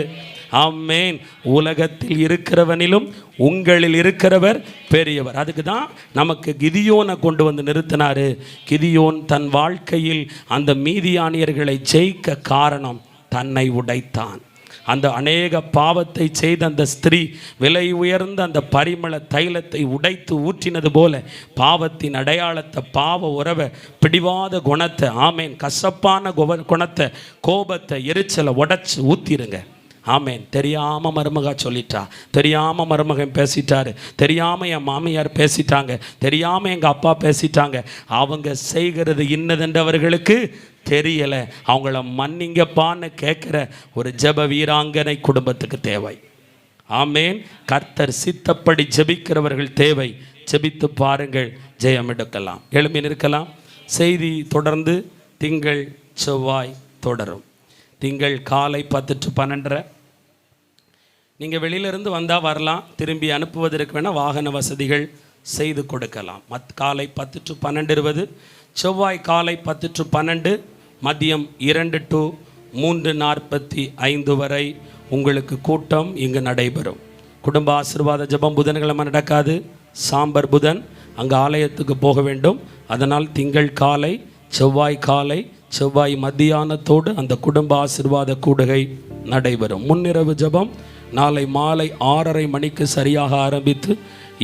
ஆமென். உலகத்தில் இருக்கிறவனிலும் உங்களில் இருக்கிறவர் பெரியவர். அதுக்கு தான் நமக்கு கிதியோனை கொண்டு வந்து நிறுத்தினார். கிதியோன் தன் வாழ்க்கையில் அந்த மீதியானியர்களை ஜெயிக்க காரணம் தன்னை உடைத்தான். அந்த அநேக பாவத்தை செய்த அந்த ஸ்திரீ விலை உயர்ந்த அந்த பரிமள தைலத்தை உடைத்து ஊற்றினது போல பாவத்தின் அடையாளத்தை, பாவ உறவை, பிடிவாத குணத்தை, ஆமேன், கசப்பான குணத்தை, கோபத்தை, எரிச்சலை உடைச்சு ஊற்றிருங்க. ஆமேன். தெரியாமல் மருமகா சொல்லிட்டா, தெரியாமல் மருமகன் பேசிட்டாரு, தெரியாமல் என் மாமியார் பேசிட்டாங்க, தெரியாமல் எங்கள் அப்பா பேசிட்டாங்க, அவங்க செய்கிறது இன்னதென்றவர்களுக்கு தெரியலை, அவங்கள மன்னிங்கப்பான்னு கேட்குற ஒரு ஜெப வீராங்கனை குடும்பத்துக்கு தேவை. ஆமேன். கர்த்தர் சித்தப்படி ஜெபிக்கிறவர்கள் தேவை. ஜெபித்து பாருங்கள், ஜெயம் எடுக்கலாம். எழும்பி நிற்கலாம். செய்தி தொடர்ந்து திங்கள் செவ்வாய் தொடரும். திங்கள் காலை 10 to 12. நீங்கள் வெளியிலிருந்து வந்தால் வரலாம், திரும்பி அனுப்புவதற்கு வேணால் வாகன வசதிகள் செய்து கொடுக்கலாம். காலை 10 to 12 செவ்வாய் காலை 10 to 12, மதியம் 2 to 3:45 வரை உங்களுக்கு கூட்டம் இங்கு நடைபெறும். குடும்ப ஆசீர்வாத ஜெபம் புதன்கிழமை நடக்காது, சாம்பர் புதன் அங்கே ஆலயத்துக்கு போக வேண்டும். அதனால் திங்கள் காலை, செவ்வாய் காலை, செவ்வாய் மத்தியானத்தோடு அந்த குடும்ப ஆசீர்வாத கூடுகை நடைபெறும். முன்னிரவு ஜெபம் நாளை மாலை 6:30 மணிக்கு சரியாக ஆரம்பித்து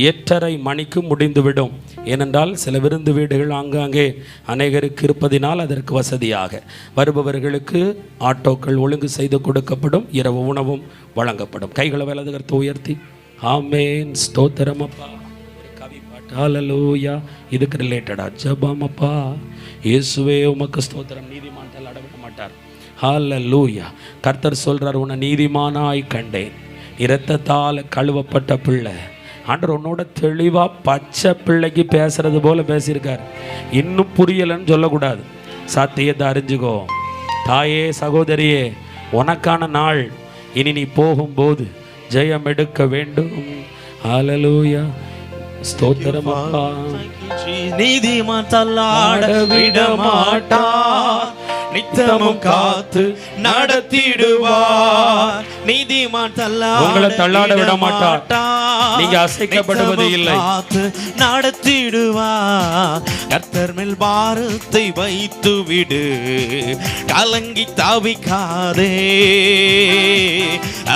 8:30 மணிக்கு முடிந்துவிடும். ஏனென்றால் சில விருந்து வீடுகள் ஆங்காங்கே அநேகருக்கு இருப்பதினால் அதற்கு வசதியாக வருபவர்களுக்கு ஆட்டோக்கள் ஒழுங்கு செய்து கொடுக்கப்படும். இரவு உணவும் வழங்கப்படும். கைகளை வலதுகரத்தை உயர்த்தி ஆமேன், ஸ்தோத்திரம் அப்பா. ஒரு கவி பாட்டு, ஹல்லேலூயா, இதுக்கு ரிலேட்டடா ஜெபம். அப்பா இயேசுவே உமக்கு ஸ்தோத்திரம். நீதிமான்கள் அடவிட மாட்டார். ஹல்லேலூயா. கர்த்தர் சொல்றார், உன்னை நீதிமானாய் கண்டேன், இரத்தத்தால் கழுவப்பட்ட பிள்ளை. ஆண்டவர் உன்னோட தெளிவாக பச்சை பிள்ளைக்கு பேசுறது போல பேசியிருக்கார். இன்னும் புரியலைன்னு சொல்லக்கூடாது. சத்தியத்தை அறிஞ்சுக்கோ. தாயே, சகோதரியே, உனக்கான நாள் இனி நீ போகும்போது ஜெயம் எடுக்க வேண்டும். ஹல்லேலூயா, ஸ்தோத்திரம் அப்பா. நீதிமான் தள்ளாட விட மாட்டார், நித்தமும் காத்து நடத்திடுவார். நீதிமான் உங்களை தள்ளாட விட மாட்டார். நீங்க அசைக்கப்படுவது இல்லை. காத்து நடத்திடுவார். கர்த்தர் மேல் பாரத்தை வைத்து விடு, கலங்கி தவிக்காதே.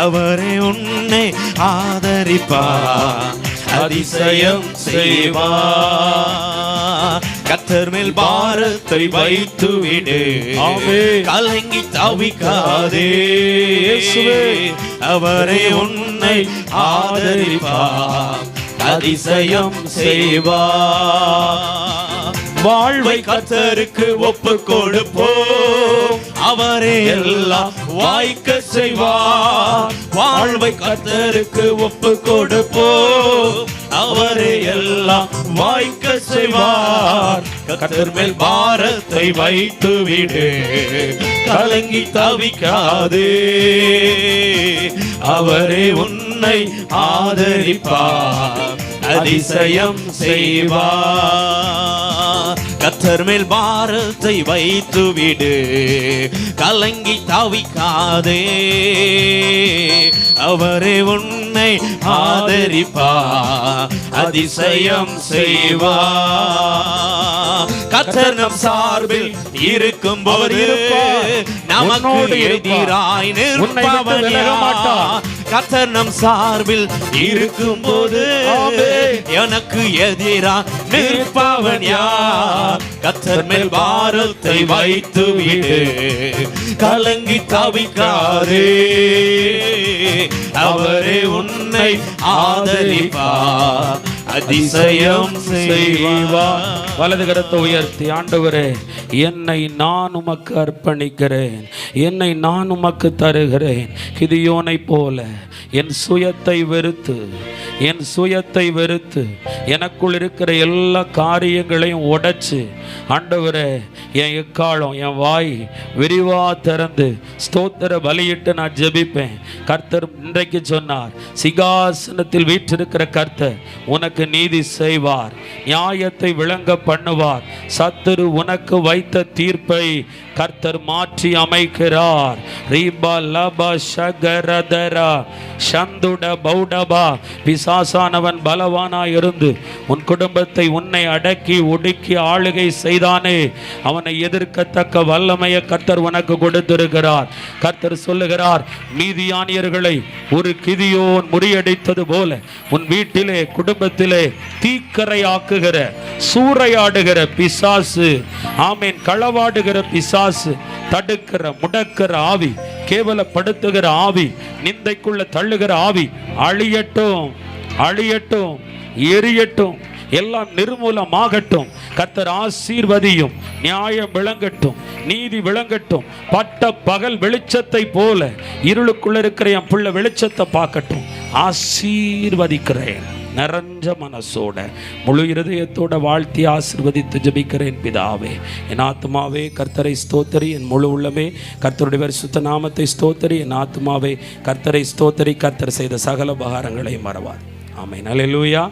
அவரே உன்னை ஆதரிப்பார், அதிசயம் செய்வார். கர்த்தர் மேல் பாரத்தை வைத்து விடு, கலங்கி தவிக்காதே. அவரே உன்னை ஆதரிப்பார், அதிசயம் செய்வார். வாழ்வை கர்த்தருக்கு ஒப்பு கொடுப்போம், அவரே எல்லாம் வாய்க்க செய்வார். வாழ்வை கர்த்தருக்கு ஒப்பு கொடுப்போம், அவரே எல்லாம் வாய்க்க செய்வார். கர்த்தர் மேல் பாரத்தை வைத்து விடு, கலங்கி தவிக்காதே. அவரே உன்னை ஆதரிப்பார், அதிசயம் செய்வார். கர்த்தர் மேல் பாரத்தை வைத்து விடு, கலங்கி தவிக்காதே. அவரே உன்னை ஆதரிப்பார், அதிசயம் செய்வார். கர்த்தர் நம் சார்பில் இருக்கும் போது நமக்கு எதிராய் நிற்பவன் யார்? கர்த்தர் நம் சார்பில் இருக்கும் போது எனக்கு எதிராய் நிற்பவன் யார்? கர்த்தர் மேல் பாரத்தை வைத்து விடு, கலங்கி தவிக்காதே. அவரே உன்னை ஆதரிப்பார், அதிசயம் செய்வார். வலது கரத்தை உயர்த்தி, ஆண்டவரே என்னை நான் உமக்கு அர்ப்பணிக்கிறேன், என்னை நான் உமக்கு தருகிறேன். கிதியோனை போல என் சுயத்தை வெறுத்து எனக்குள் இருக்கிற எல்லா காரியங்களையும் உடைச்சு, ஆண்டவரே என் எக்காலம் என் வாய் விரிவா திறந்து ஸ்தோத்திர பலியிட்டு நான் ஜெபிப்பேன். கர்த்தர் இன்றைக்கு சொன்னார், சிங்காசனத்தில் வீற்றிருக்கிற கர்த்தர் உனக்கு நீதி செய்வார், நியாயத்தை விளங்க பண்ணுவார். சத்துரு உனக்கு வைத்த தீர்ப்பை கர்த்தர் மாற்றி அமைக்கிறார். ரீபா லபா ஷகரதரா சந்துட பௌடபா. பிசாசானவன் பலவானாய் இருந்து உன் குடும்பத்தை உன்னை அடக்கி ஒடுக்கி ஆளுகை செய்தானே, அவனை எதிர்க்கத்தக்க வல்லமையை கர்த்தர் உனக்கு கொடுத்திருக்கிறார். கர்த்தர் சொல்லுகிறார், மீதியானியர்களை ஒரு கிதியோன் முறியடித்தது போல உன் வீட்டிலே குடும்பத்திலே தீக்கரையாக்குகிற சூறையாடுகிற பிசாசு, ஆமேன், களவாடுகிற பிசாசு, தடுக்கிற முடக்கிற ஆவி, கேவலப்படுத்துகிற ஆவி, நிந்தைக்குள்ள தள்ளுகிற ஆவி அழியட்டும், அழியட்டும், எரியட்டும், எல்லாம் நிர்மூலமாகட்டும். கர்த்தர் ஆசீர்வதியும், நியாயம் விளங்கட்டும், நீதி விளங்கட்டும். பட்ட பகல் வெளிச்சத்தை போல இருளுக்குள்ள இருக்கிற என் பிள்ளை வெளிச்சத்தை பார்க்கட்டும். ஆசீர்வதிக்கிறேன், நிறைஞ்ச மனசோட முழு இருதயத்தோட வாழ்த்தி ஆசீர்வதித்து ஜெபிக்கிறேன் பிதாவே. என் ஆத்மாவே கர்த்தரை ஸ்தோத்தரி, என் முழு உள்ளமே கர்த்தருடைய பரிசுத்த நாமத்தை ஸ்தோத்தரி. என் ஆத்மாவே கர்த்தரை ஸ்தோத்தரி, கர்த்தர் செய்த சகல உபகாரங்களை மறவார். ஆமென். அல்லேலூயா.